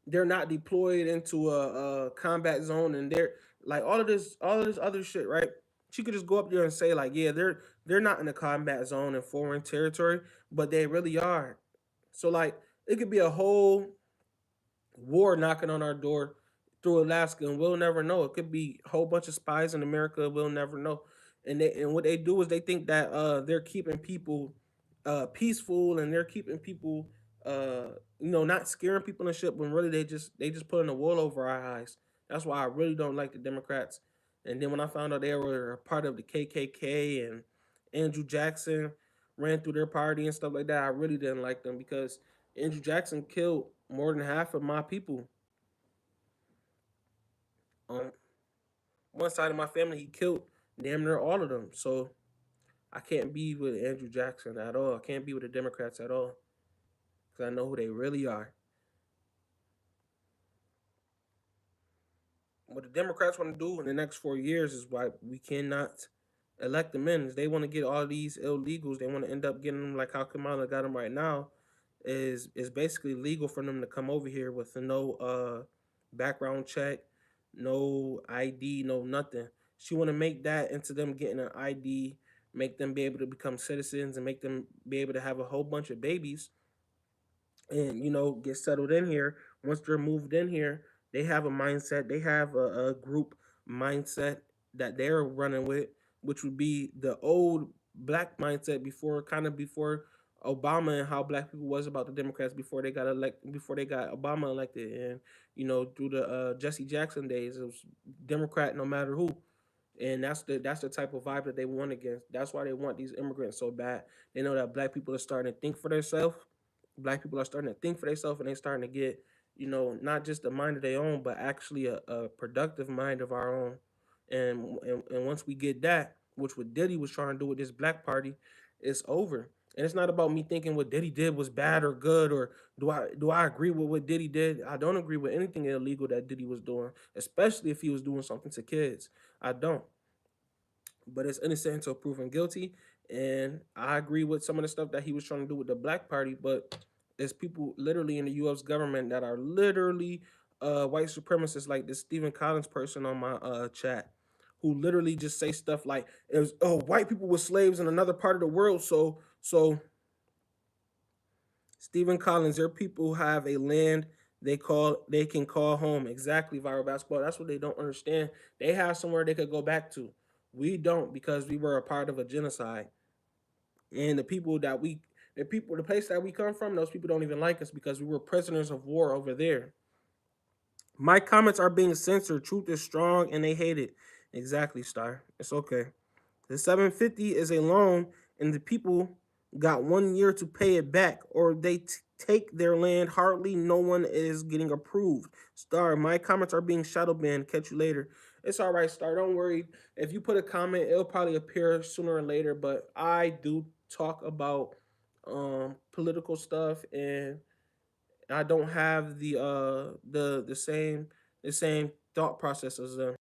Speaker 1: not deployed into a combat zone and they're like all of this other shit, right? She could just go up there and say like, yeah, they're not in a combat zone in foreign territory, but they really are. So like it could be a whole war knocking on our door through Alaska, and we'll never know. It could be a whole bunch of spies in America. We'll never know. And what they do is they think that they're keeping people peaceful and they're keeping people not scaring people and shit. When really they just putting the wool over our eyes. That's why I really don't like the Democrats. And then when I found out they were a part of the KKK and Andrew Jackson ran through their party and stuff like that, I really didn't like them because Andrew Jackson killed more than half of my people. On one side of my family, he killed damn near all of them. So I can't be with Andrew Jackson at all. I can't be with the Democrats at all because I know who they really are. What the Democrats want to do in the next 4 years is why we cannot elect them in. Is they want to get all these illegals. They want to end up getting them like how Kamala got them right now. Is basically legal for them to come over here with no background check, no ID, no nothing. She want to make that into them getting an ID, make them be able to become citizens, and make them be able to have a whole bunch of babies and get settled in here. Once they're moved in here, they have a mindset, they have a group mindset that they're running with, which would be the old black mindset before Obama, and how black people was about the Democrats before they got Obama elected. And through the Jesse Jackson days, it was Democrat no matter who. And that's the type of vibe that they want against. That's why they want these immigrants so bad. They know that black people are starting to think for themselves. Black people are starting to think for themselves, and they starting to get, not just a mind of their own, but actually a productive mind of our own. And once we get that, which what Diddy was trying to do with this black party, it's over. And it's not about me thinking what Diddy did was bad or good, or do I agree with what Diddy did? I don't agree with anything illegal that Diddy was doing, especially if he was doing something to kids. I don't. But it's innocent until proven guilty. And I agree with some of the stuff that he was trying to do with the black party, but there's people literally in the U.S. government that are literally white supremacists, like this Stephen Collins person on my chat, who literally just say stuff like, "It was, oh, white people were slaves in another part of the world, so Stephen Collins, their people have a land they can call home." Exactly, viral basketball. That's what they don't understand. They have somewhere they could go back to. We don't, because we were a part of a genocide. And the people that the place that we come from, those people don't even like us because we were prisoners of war over there. My comments are being censored. Truth is strong and they hate it. Exactly, Star. It's okay. The 750 is a loan, and the people got 1 year to pay it back, or they take their land. Hardly no one is getting approved. Star, my comments are being shadow banned. Catch you later. It's all right, Star. Don't worry. If you put a comment, it'll probably appear sooner or later. But I do talk about political stuff, and I don't have the same thought process as them.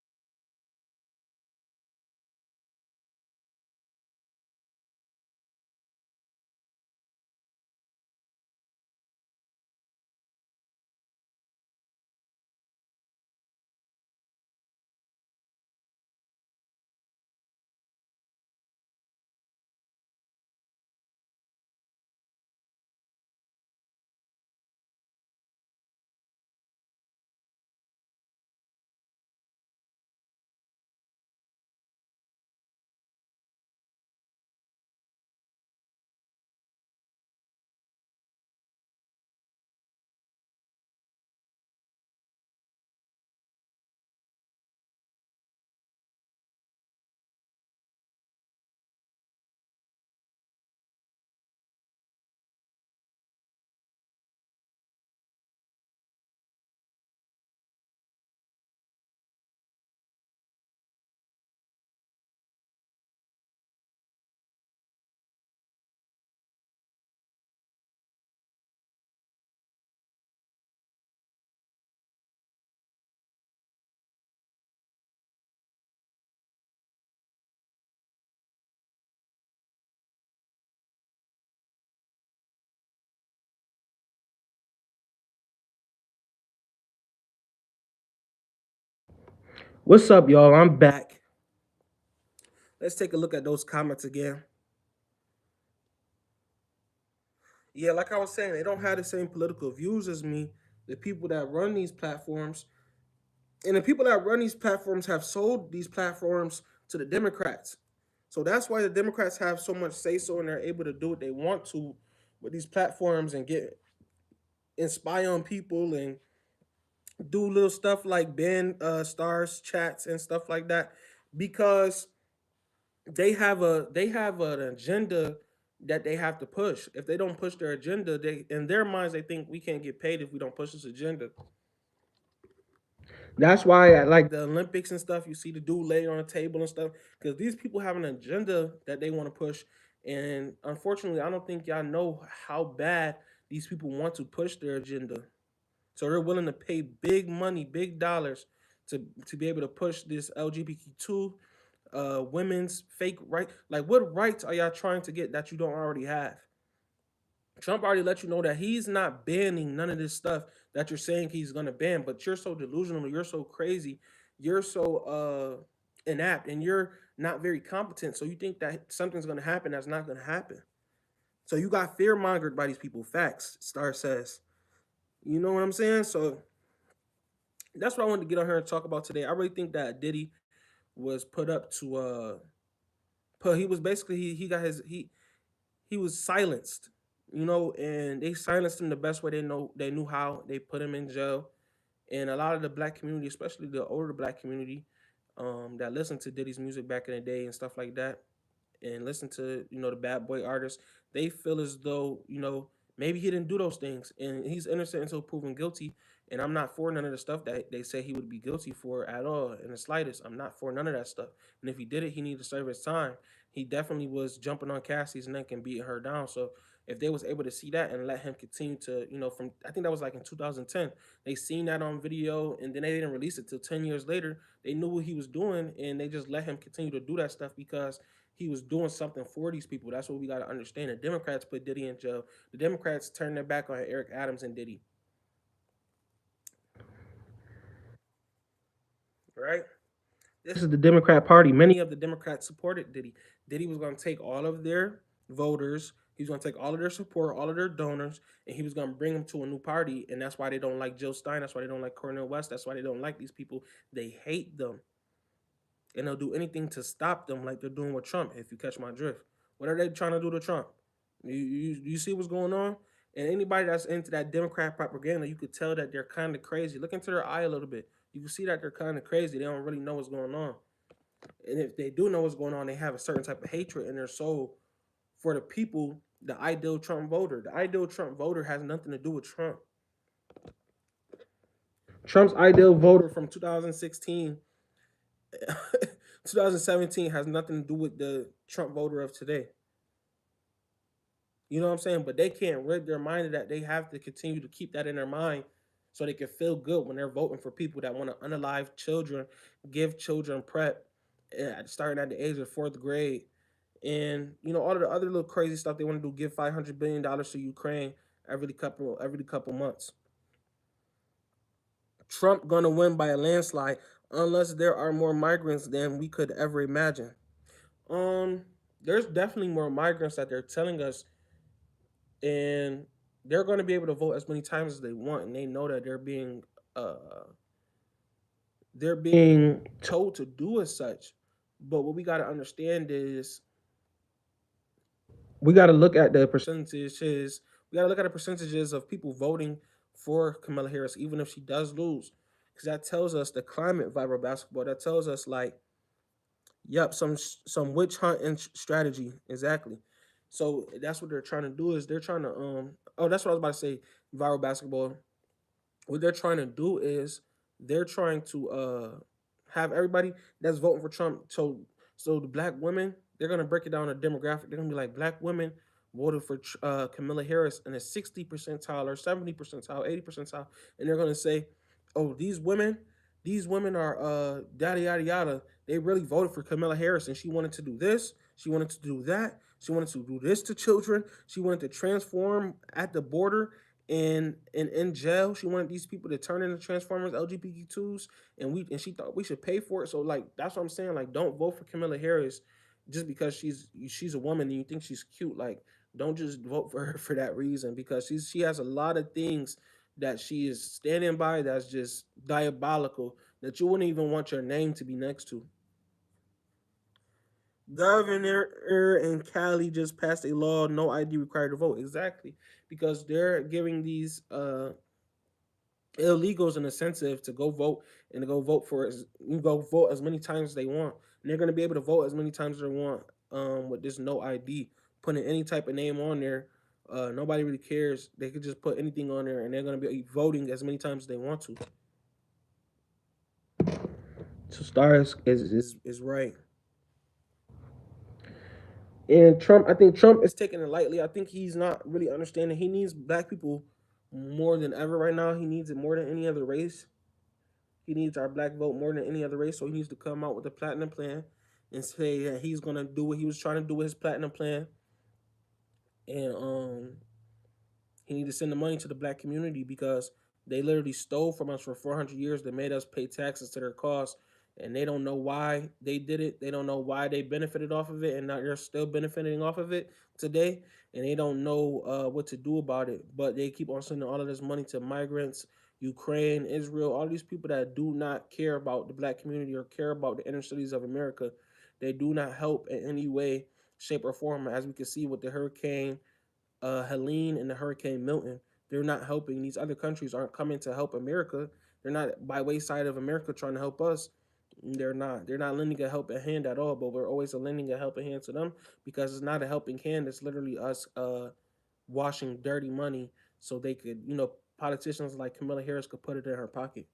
Speaker 1: What's up, y'all? I'm back. Let's take a look at those comments again. Yeah, like I was saying, they don't have the same political views as me. The people that run these platforms, and the people that run these platforms have sold these platforms to the Democrats. So that's why the Democrats have so much say so and they're able to do what they want to with these platforms and get inspire on people and do little stuff like ban stars chats and stuff like that because they have an agenda that they have to push. If they don't push their agenda, they in their minds they think we can't get paid if we don't push this agenda. That's why at like the Olympics and stuff, you see the dude lay on a table and stuff because these people have an agenda that they want to push. And unfortunately, I don't think y'all know how bad these people want to push their agenda. So they're willing to pay big money, big dollars to be able to push this LGBTQ women's fake right. Like, what rights are y'all trying to get that you don't already have? Trump already let you know that he's not banning none of this stuff that you're saying he's gonna ban, but you're so delusional, you're so crazy, you're so inapt, and you're not very competent. So you think that something's gonna happen that's not gonna happen. So you got fear mongered by these people. Facts, Star says. You know what I'm saying? So that's what I wanted to get on here and talk about today. I really think that Diddy was put up to put he was basically he got his he was silenced, and they silenced him the best way they knew how. They put him in jail, and a lot of the black community, especially the older black community, that listened to Diddy's music back in the day and stuff like that, and listen to the bad boy artists, they feel as though maybe he didn't do those things and he's innocent until proven guilty. And I'm not for none of the stuff that they say he would be guilty for at all in the slightest. I'm not for none of that stuff. And if he did it, he needed to serve his time. He definitely was jumping on Cassie's neck and beating her down. So if they was able to see that and let him continue to, from I think that was like in 2010, they seen that on video and then they didn't release it till 10 years later. They knew what he was doing and they just let him continue to do that stuff because he was doing something for these people. That's what we got to understand. The Democrats put Diddy in jail. The Democrats turned their back on Eric Adams and Diddy. Right? This is the Democrat Party. Many of the Democrats supported Diddy. Diddy was going to take all of their voters. He was going to take all of their support, all of their donors, and he was going to bring them to a new party. And that's why they don't like Jill Stein. That's why they don't like Cornel West. That's why they don't like these people. They hate them. And they'll do anything to stop them like they're doing with Trump, if you catch my drift. What are they trying to do to Trump? You see what's going on? And anybody that's into that Democrat propaganda, you could tell that they're kind of crazy. Look into their eye a little bit. You can see that they're kind of crazy. They don't really know what's going on. And if they do know what's going on, they have a certain type of hatred in their soul for the people, the ideal Trump voter. The ideal Trump voter has nothing to do with Trump. Trump's ideal voter from 2016, 2017 has nothing to do with the Trump voter of today. You know what I'm saying? But they can't rid their mind of that. They have to continue to keep that in their mind so they can feel good when they're voting for people that want to unalive children, give children prep, starting at the age of fourth grade, and all of the other little crazy stuff they want to do. Give $500 billion to Ukraine every couple months. Trump gonna win by a landslide unless there are more migrants than we could ever imagine. Um, there's definitely more migrants that they're telling us, and they're going to be able to vote as many times as they want, and they know that uh they're being told to do as such. But what we got to understand is we got to look at the percentages. We got to look at the percentages of people voting for Kamala Harris, even if she does lose, because that tells us the climate viral basketball. That tells us like, yep, some witch hunt and strategy exactly. So that's what they're trying to do. Is they're trying to oh, that's what I was about to say. Viral basketball, what they're trying to do is they're trying to have everybody that's voting for Trump. So the black women, they're gonna break it down a demographic. They're gonna be like, black women voted for Camilla Harris in a 60 percentile or 70 percentile, 80 percentile, and they're gonna say, oh, these women are yada yada yada. They really voted for Camilla Harris, and she wanted to do this, she wanted to do that, she wanted to do this to children, she wanted to transform at the border and in jail. She wanted these people to turn into transformers, LGBTQs, and she thought we should pay for it. So like that's what I'm saying. Like, don't vote for Camilla Harris just because she's a woman and you think she's cute. Like, don't just vote for her for that reason, because she has a lot of things that she is standing by that's just diabolical, that you wouldn't even want your name to be next to. Governor in Cali just passed a law, no ID required to vote. Exactly, because they're giving these illegals an incentive to go vote, and to go vote for go vote as many times as they want, and they're going to be able to vote as many times as they want with this no ID, putting any type of name on there. Nobody really cares. They could just put anything on there, and they're going to be voting as many times as they want to. So Stars is right. And Trump, I think Trump is taking it lightly. I think he's not really understanding. He needs black people more than ever right now. He needs it more than any other race. He needs our black vote more than any other race. So he needs to come out with a platinum plan and say that he's gonna do what he was trying to do with his platinum plan. And he need to send the money to the black community, because they literally stole from us for 400 years. They made us pay taxes to their cost, and they don't know why they did it. They don't know why they benefited off of it, and now they're still benefiting off of it today. And they don't know what to do about it. But they keep on sending all of this money to migrants, Ukraine, Israel, all these people that do not care about the black community or care about the inner cities of America. They do not help in any way, shape, or form, as we can see with the hurricane Helene and the Hurricane Milton. They're not helping. These other countries aren't coming to help America. They're not by wayside of America trying to help us. They're not. They're not lending a helping hand at all. But we're always lending a helping hand to them, because it's not a helping hand. It's literally us washing dirty money so they could, politicians like Kamala Harris could put it in her pocket.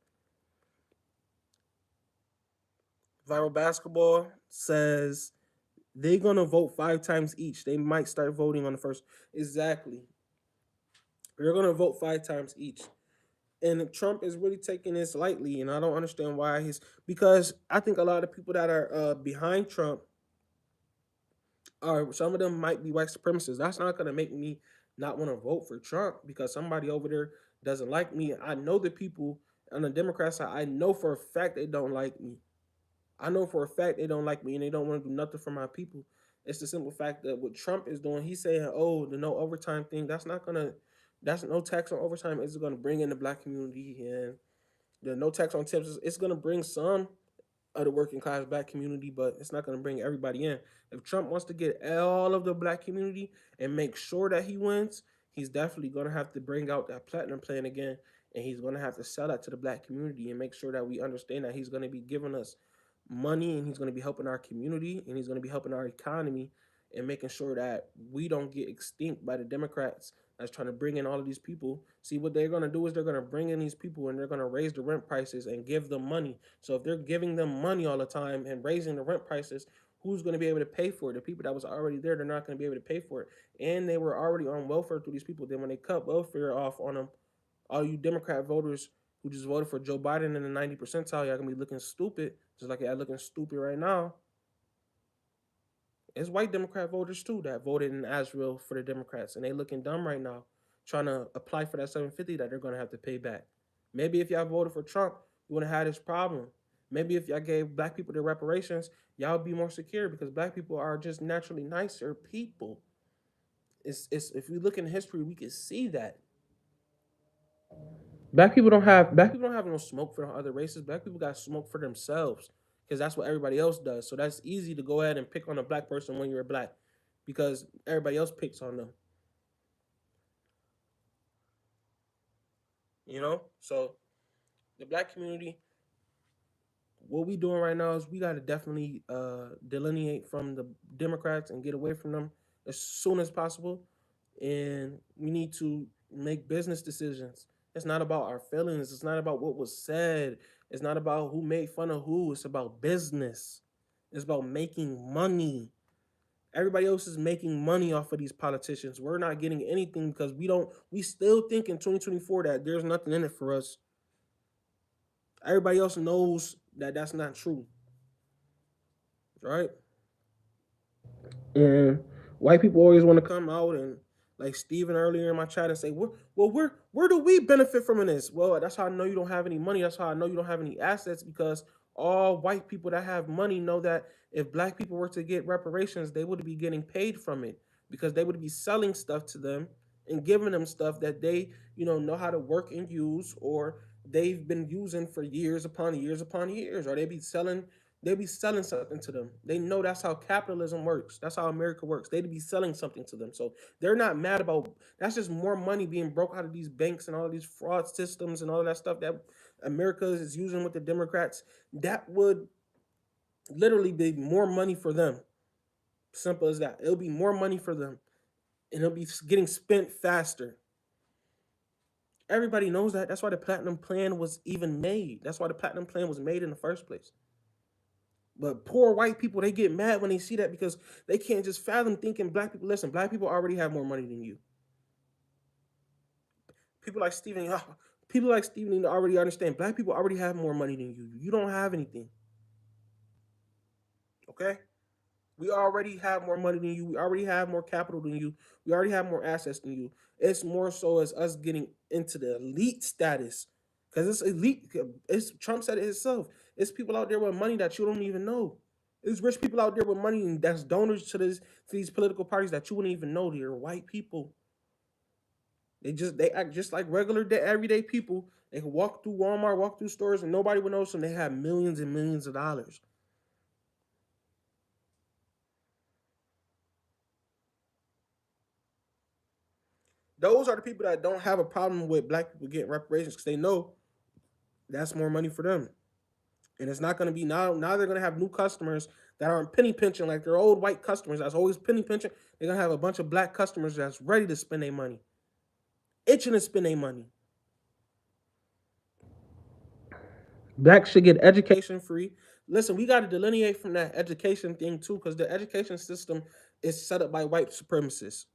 Speaker 1: Viral Basketball says they're gonna vote 5 times each. They might start voting on the first. Exactly. They're gonna vote 5 times each. And Trump is really taking this lightly, and I don't understand why he's, because I think a lot of people that are behind Trump are, some of them might be white supremacists. That's not gonna make me not want to vote for Trump because somebody over there doesn't like me. I know the people on the Democrat side. I know for a fact they don't like me. I know for a fact they don't like me, and they don't want to do nothing for my people. It's the simple fact that what Trump is doing, he's saying, "Oh, the no overtime thing. That's no tax on overtime. Is going to bring in the black community, and the no tax on tips. It's going to bring some. of the working class black community, but it's not going to bring everybody in. If Trump wants to get all of the black community and make sure that he wins, he's definitely going to have to bring out that platinum plan again, and he's going to have to sell that to the black community and make sure that we understand that he's going to be giving us money, and he's going to be helping our community, and he's going to be helping our economy, and making sure that we don't get extinct by the Democrats that's trying to bring in all of these people. See, what they're going to do is they're going to bring in these people and they're going to raise the rent prices and give them money. So if they're giving them money all the time and raising the rent prices, who's going to be able to pay for it? The people that was already there, they're not going to be able to pay for it. And they were already on welfare through these people. Then when they cut welfare off on them, all you Democrat voters who just voted for Joe Biden in the 90 percentile, y'all going to be looking stupid, just like y'all looking stupid right now. It's white Democrat voters too that voted in Asheville for the Democrats, and they looking dumb right now, trying to apply for that 750 that they're gonna have to pay back. Maybe if y'all voted for Trump, you wouldn't have had this problem. Maybe if y'all gave black people the reparations, y'all would be more secure because black people are just naturally nicer people. It's if we look in history, we can see that. Black people don't have no smoke for the other races. Black people got smoke for themselves because that's what everybody else does. So that's easy to go ahead and pick on a black person when you're black because everybody else picks on them. So the black community, what we doing right now is we got to definitely delineate from the Democrats and get away from them as soon as possible, and we need to make business decisions. It's not about our feelings. It's not about what was said. It's not about who made fun of who. It's about business. It's about making money. Everybody else is making money off of these politicians. We're not getting anything because we still think in 2024 that there's nothing in it for us. Everybody else knows that that's not true, right? And white people always want to come out and like Steven earlier in my chat and say, where do we benefit from this? Well, that's how I know you don't have any money. That's how I know you don't have any assets because all white people that have money know that if black people were to get reparations, they would be getting paid from it because they would be selling stuff to them and giving them stuff that they, know how to work and use, or they've been using for years upon years upon years, or they be selling something to them. They know that's how capitalism works. That's how America works. They'd be selling something to them. So they're not mad about that's just more money being broke out of these banks and all of these fraud systems and all of that stuff that America is using with the Democrats. That would literally be more money for them. Simple as that. It'll be more money for them. And it'll be getting spent faster. Everybody knows that. That's why the platinum plan was even made. That's why the platinum plan was made in the first place. But poor white people, they get mad when they see that because they can't just fathom thinking black people. Listen, black people already have more money than you. People like Steven, people like Steven already understand. Black people already have more money than you. You don't have anything. Okay? We already have more money than you. We already have more capital than you. We already have more assets than you. It's more so as us getting into the elite status. Because it's elite. It's Trump said it himself. It's people out there with money that you don't even know. There's rich people out there with money that's donors to these political parties that you wouldn't even know. They're white people. They act just like regular everyday people. They can walk through Walmart, walk through stores, and nobody would notice them. They have millions and millions of dollars. Those are the people that don't have a problem with black people getting reparations because they know that's more money for them. And it's not going to be now. Now they're going to have new customers that aren't penny pinching like their old white customers that's always penny pinching. They're going to have a bunch of black customers that's ready to spend their money, itching to spend their money. Blacks should get education free. Listen, we got to delineate from that education thing too, because the education system is set up by white supremacists.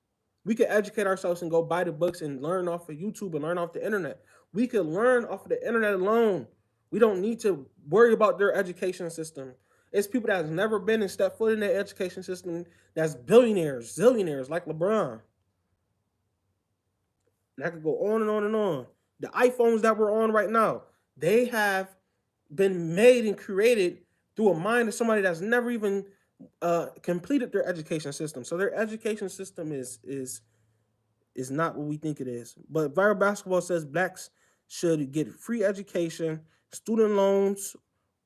Speaker 1: We could educate ourselves and go buy the books and learn off of YouTube and learn off the internet. We could learn off of the internet alone. We don't need to worry about their education system. It's people that has never been and stepped foot in their education system that's billionaires, zillionaires like LeBron. And I could go on and on and on. The iPhones that we're on right now, they have been made and created through a mind of somebody that's never even completed their education system. So their education system is not what we think it is. But Viral Basketball says blacks should get free education, student loans,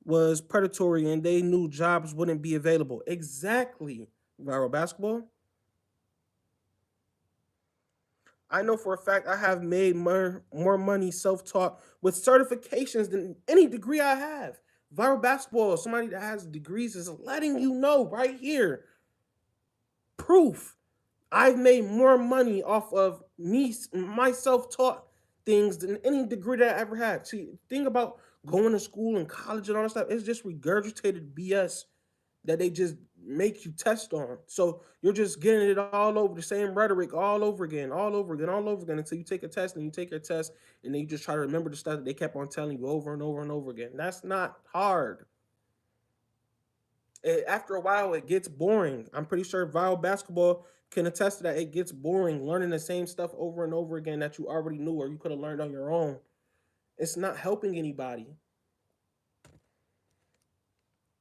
Speaker 1: was predatory and they knew jobs wouldn't be available. Exactly. Viral basketball. I know for a fact I have made more money self taught with certifications than any degree I have. Viral basketball, somebody that has degrees is letting you know right here. Proof. I've made more money off of me, my self taught things than any degree that I ever had. See, thing about going to school and college and all that stuff, it's just regurgitated BS that they just make you test on. So you're just getting it all over the same rhetoric all over again, all over again, all over again until you take a test and you take your test and then you just try to remember the stuff that they kept on telling you over and over and over again. That's not hard. After a while, it gets boring. I'm pretty sure viral basketball can attest to that. It gets boring learning the same stuff over and over again that you already knew or you could have learned on your own. It's not helping anybody.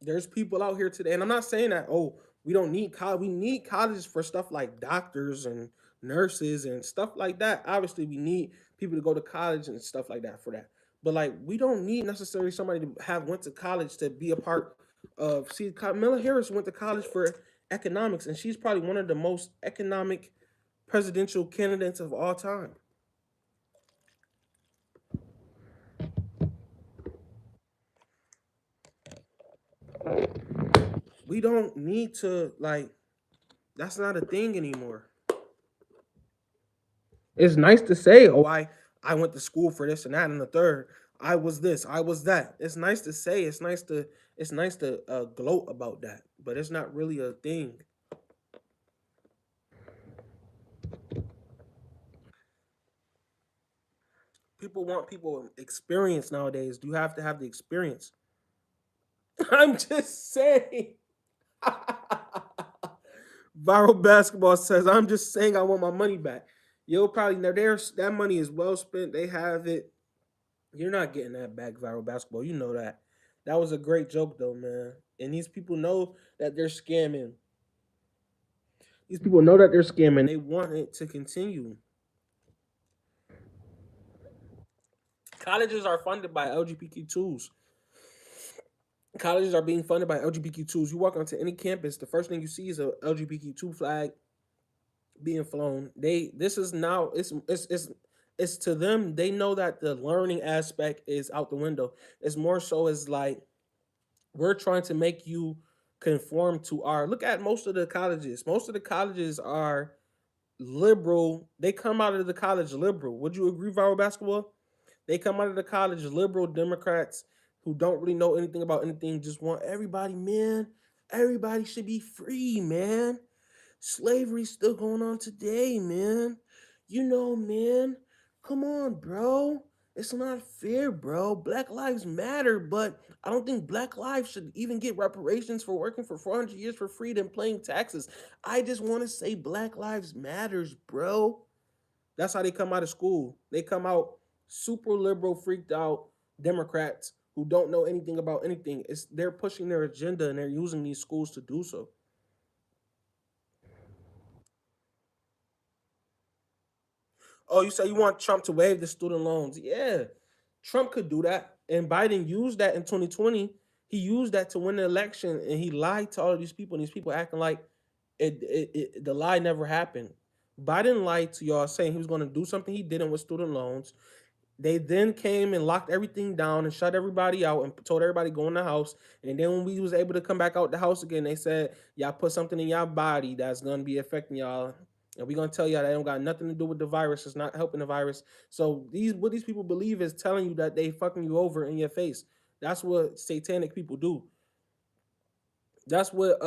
Speaker 1: There's people out here today, and I'm not saying that, oh, we don't need college. We need colleges for stuff like doctors and nurses and stuff like that. Obviously, we need people to go to college and stuff like that for that. But like, we don't need necessarily somebody to have went to college to be a part of. See, Camilla Harris went to college for economics, and she's probably one of the most economic presidential candidates of all time. We don't need to like. That's not a thing anymore. It's nice to say, oh, I went to school for this and that and the third. I was this, I was that. It's nice to say. It's nice to gloat about that, but it's not really a thing. People want people experience nowadays. You have to have the experience. I'm just saying. Viral basketball says, I'm just saying I want my money back. You'll probably know there's that money is well spent. They have it. You're not getting that back, viral basketball. You know that. That was a great joke though, man. And these people know that they're scamming. These people know that they're scamming. They want it to continue. Colleges are funded by LGBTQs. Colleges are being funded by LGBTQs. You walk onto any campus, the first thing you see is a LGBTQ flag being flown. This is now it's to them. They know that the learning aspect is out the window. It's more so as like we're trying to make you conform to our look at most of the colleges. Most of the colleges are liberal. They come out of the college liberal. Would you agree, viral basketball? They come out of the college liberal Democrats who don't really know anything about anything, just want everybody, man. Everybody should be free, man. Slavery's still going on today, man. You know, man. Come on, bro. It's not fair, bro. Black lives matter, but I don't think black lives should even get reparations for working for 400 years for freedom, paying taxes. I just want to say black lives matters, bro. That's how they come out of school. They come out super liberal, freaked out Democrats who don't know anything about anything. It's they're pushing their agenda and they're using these schools to do so. Oh, you say you want Trump to waive the student loans? Yeah, Trump could do that, and Biden used that in 2020. He used that to win the election, and he lied to all of these people. And these people acting like the lie never happened. Biden lied to y'all, saying he was going to do something he didn't with student loans. They then came and locked everything down and shut everybody out and told everybody go in the house. And then when we was able to come back out the house again, they said y'all put something in y'all body that's gonna be affecting y'all. And we're gonna tell y'all that don't got nothing to do with the virus. It's not helping the virus. So these what these people believe is telling you that they fucking you over in your face. That's what satanic people do. That's what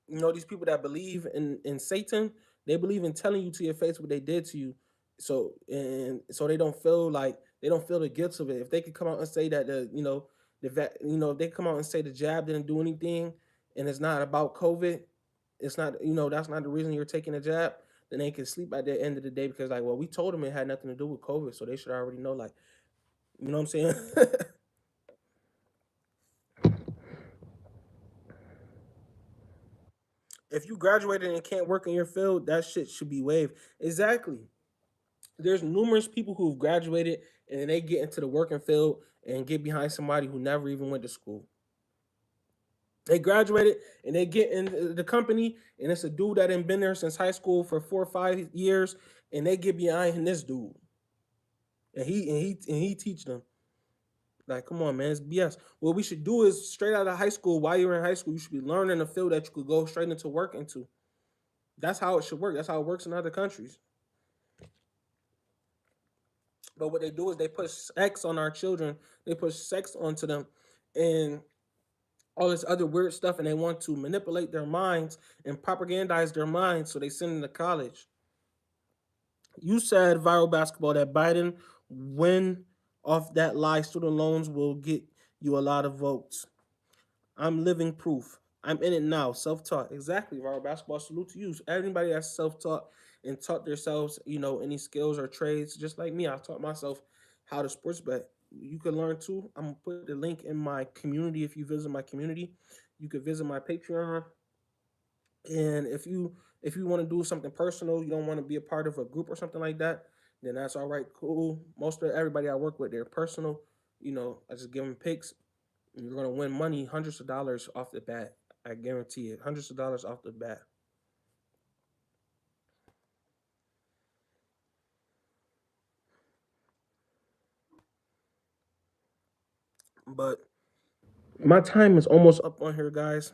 Speaker 1: these people that believe in Satan, they believe in telling you to your face what they did to you. So they don't feel like they don't feel the guilt of it. If they could come out and say that if they come out and say the jab didn't do anything and it's not about COVID, it's not that's not the reason you're taking a jab, then they can sleep at the end of the day because like well we told them it had nothing to do with COVID, so they should already know like you know what I'm saying. If you graduated and can't work in your field, that shit should be waived. Exactly. There's numerous people who've graduated and then they get into the working field and get behind somebody who never even went to school. They graduated and they get in the company, and it's a dude that ain't been there since high school for 4 or 5 years, and they get behind this dude, and he teach them. Like, come on, man, it's BS. What we should do is straight out of high school, while you're in high school, you should be learning a field that you could go straight into work into. That's how it should work. That's how it works in other countries. But what they do is they push sex on our children. They push sex onto them, and all this other weird stuff, and they want to manipulate their minds and propagandize their minds, so they send them to college. You said viral basketball that Biden win off that lie. Student loans will get you a lot of votes. I'm living proof. I'm in it now. Self taught. Exactly. Viral basketball. Salute to you. Everybody that's self taught and taught themselves, any skills or trades, just like me. I taught myself how to sports bet. You can learn too. I'm gonna put the link in my community. If you visit my community, you could visit my Patreon. And if you want to do something personal, you don't want to be a part of a group or something like that, then that's all right, cool. Most of everybody I work with, they're personal. I just give them picks. And you're gonna win money, hundreds of dollars off the bat. I guarantee it, hundreds of dollars off the bat. But my time is almost up on here, guys.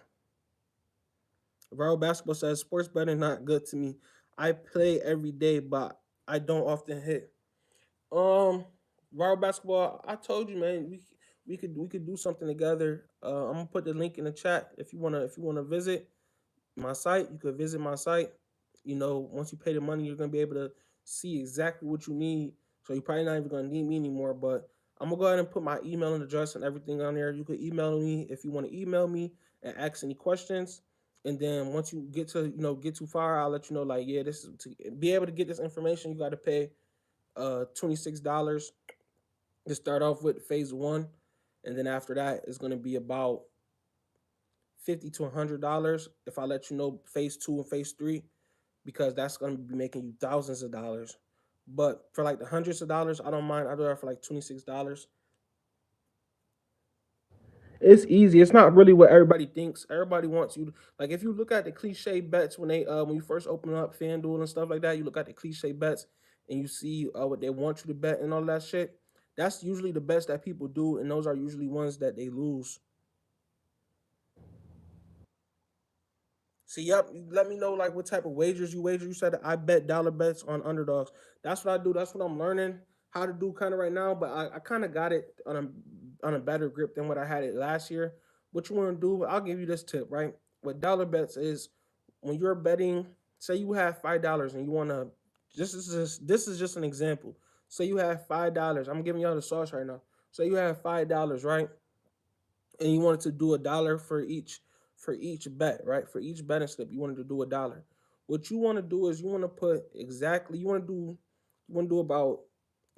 Speaker 1: Viral basketball says sports betting not good to me. I play every day, but I don't often hit. Um, Viral basketball. I told you, man. We could do something together. I'm gonna put the link in the chat if you wanna visit my site. You could visit my site. Once you pay the money, you're gonna be able to see exactly what you need. So you're probably not even gonna need me anymore. But I'm gonna go ahead and put my email and address and everything on there. You could email me if you want to email me and ask any questions. And then once you get too far, I'll let you know. Like, yeah, this is to be able to get this information. You got to pay $26 to start off with phase one, and then after that it's going to be about $50 to $100 if I let you know phase two and phase three, because that's going to be making you thousands of dollars. But for like the hundreds of dollars, I don't mind. I do that for like $26. It's easy. It's not really what everybody thinks. Everybody wants you to, like, if you look at the cliche bets when you first open up FanDuel and stuff like that, you look at the cliche bets and you see what they want you to bet and all that shit. That's usually the bets that people do, and those are usually ones that they lose. See, yep. You let me know like what type of wagers you wager. You said I bet dollar bets on underdogs. That's what I do. That's what I'm learning how to do kind of right now. But I kind of got it on a better grip than what I had it last year. What you want to do? I'll give you this tip, right? What dollar bets is, when you're betting. Say you have $5 and you want to. This is just an example. Say you have $5. I'm giving y'all the sauce right now. Say you have $5, right? And you wanted to do a dollar for each bet, right? For each betting slip, you wanted to do a dollar. What you want to do is you want to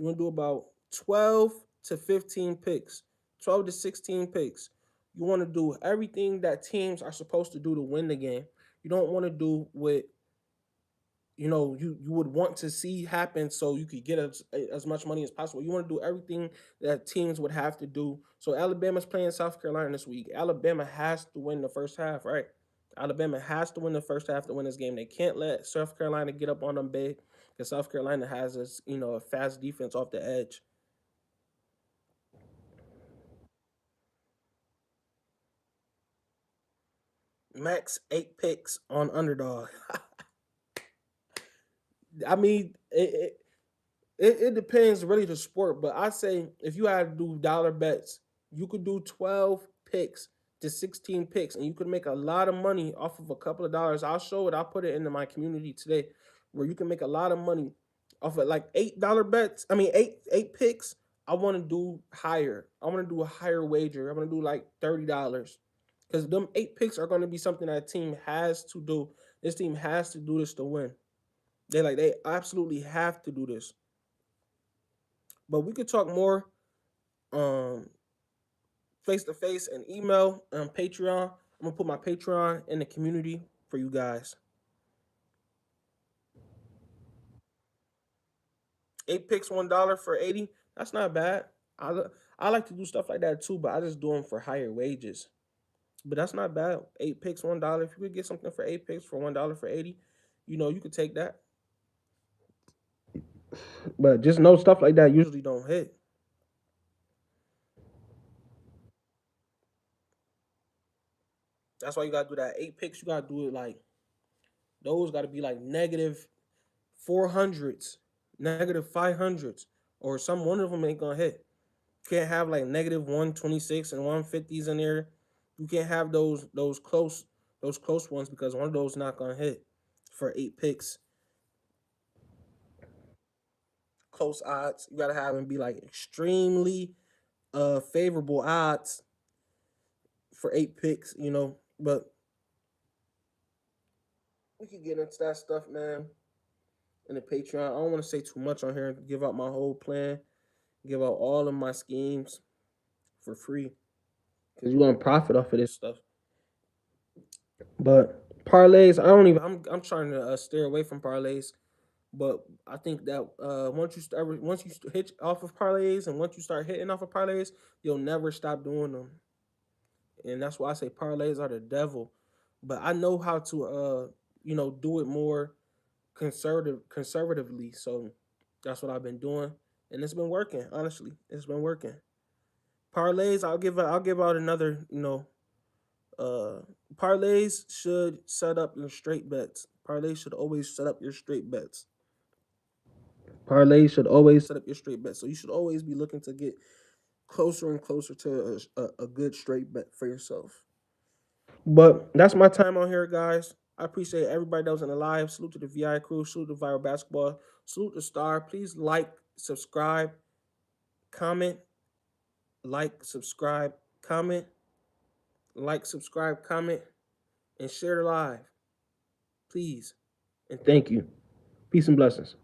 Speaker 1: do about 12 to 15 picks, 12 to 16 picks. You want to do everything that teams are supposed to do to win the game. You don't want to do what you would want to see happen so you could get as much money as possible. You want to do everything that teams would have to do. So Alabama's playing South Carolina this week. Alabama has to win the first half, right? Alabama has to win the first half to win this game. They can't let South Carolina get up on them big, because South Carolina has a fast defense off the edge. Max 8 picks on underdog. I mean, it depends really the sport, but I say if you had to do dollar bets, you could do 12 picks to 16 picks, and you could make a lot of money off of a couple of dollars. I'll show it. I'll put it into my community today, where you can make a lot of money off of like $8 bets. I mean, eight picks. I want to do higher. I want to do a higher wager. I want to do like $30, because them 8 picks are going to be something that team has to do. This team has to do this to win. They absolutely have to do this. But we could talk more um face to face and email Patreon. I'm gonna put my Patreon in the community for you guys. 8 picks $1 for 80. That's not bad. I li- I like to do stuff like that too, but I just do them for higher wages. But that's not bad. 8 picks, $1. If you could get something for 8 picks for $1 for 80, you could take that. But just know stuff like that usually don't hit. That's why you gotta do that 8 picks. You gotta do it like those. Got to be like -400s, -500s, or some one of them ain't gonna hit. You can't have like -126 and 150s in there. You can't have those close ones because one of those not gonna hit for 8 picks. Close odds. You gotta have them be like extremely favorable odds for 8 picks. But we can get into that stuff, man, in the Patreon. I don't want to say too much on here and give out my whole plan, give out all of my schemes for free. Because you're gonna profit off of this stuff. But parlays, I don't even I'm trying to steer away from parlays. But I think that once you hit off of parlays and once you start hitting off of parlays, you'll never stop doing them. And that's why I say parlays are the devil. But I know how to do it more conservatively. So that's what I've been doing, and it's been working. Honestly, it's been working. Parlays, I'll give out another. Uh, Parlays should set up your straight bets. Parlays should always set up your straight bets. Parlays should always set up your straight bets. So you should always be looking to get closer and closer to a good straight bet for yourself. But that's my time on here, guys. I appreciate everybody that was in the live. Salute to the VI crew. Salute to Viral Basketball. Salute to Star. Please like, subscribe, comment, like, subscribe, comment, like, subscribe, comment, and share the live. Please. And thank you. Peace and blessings.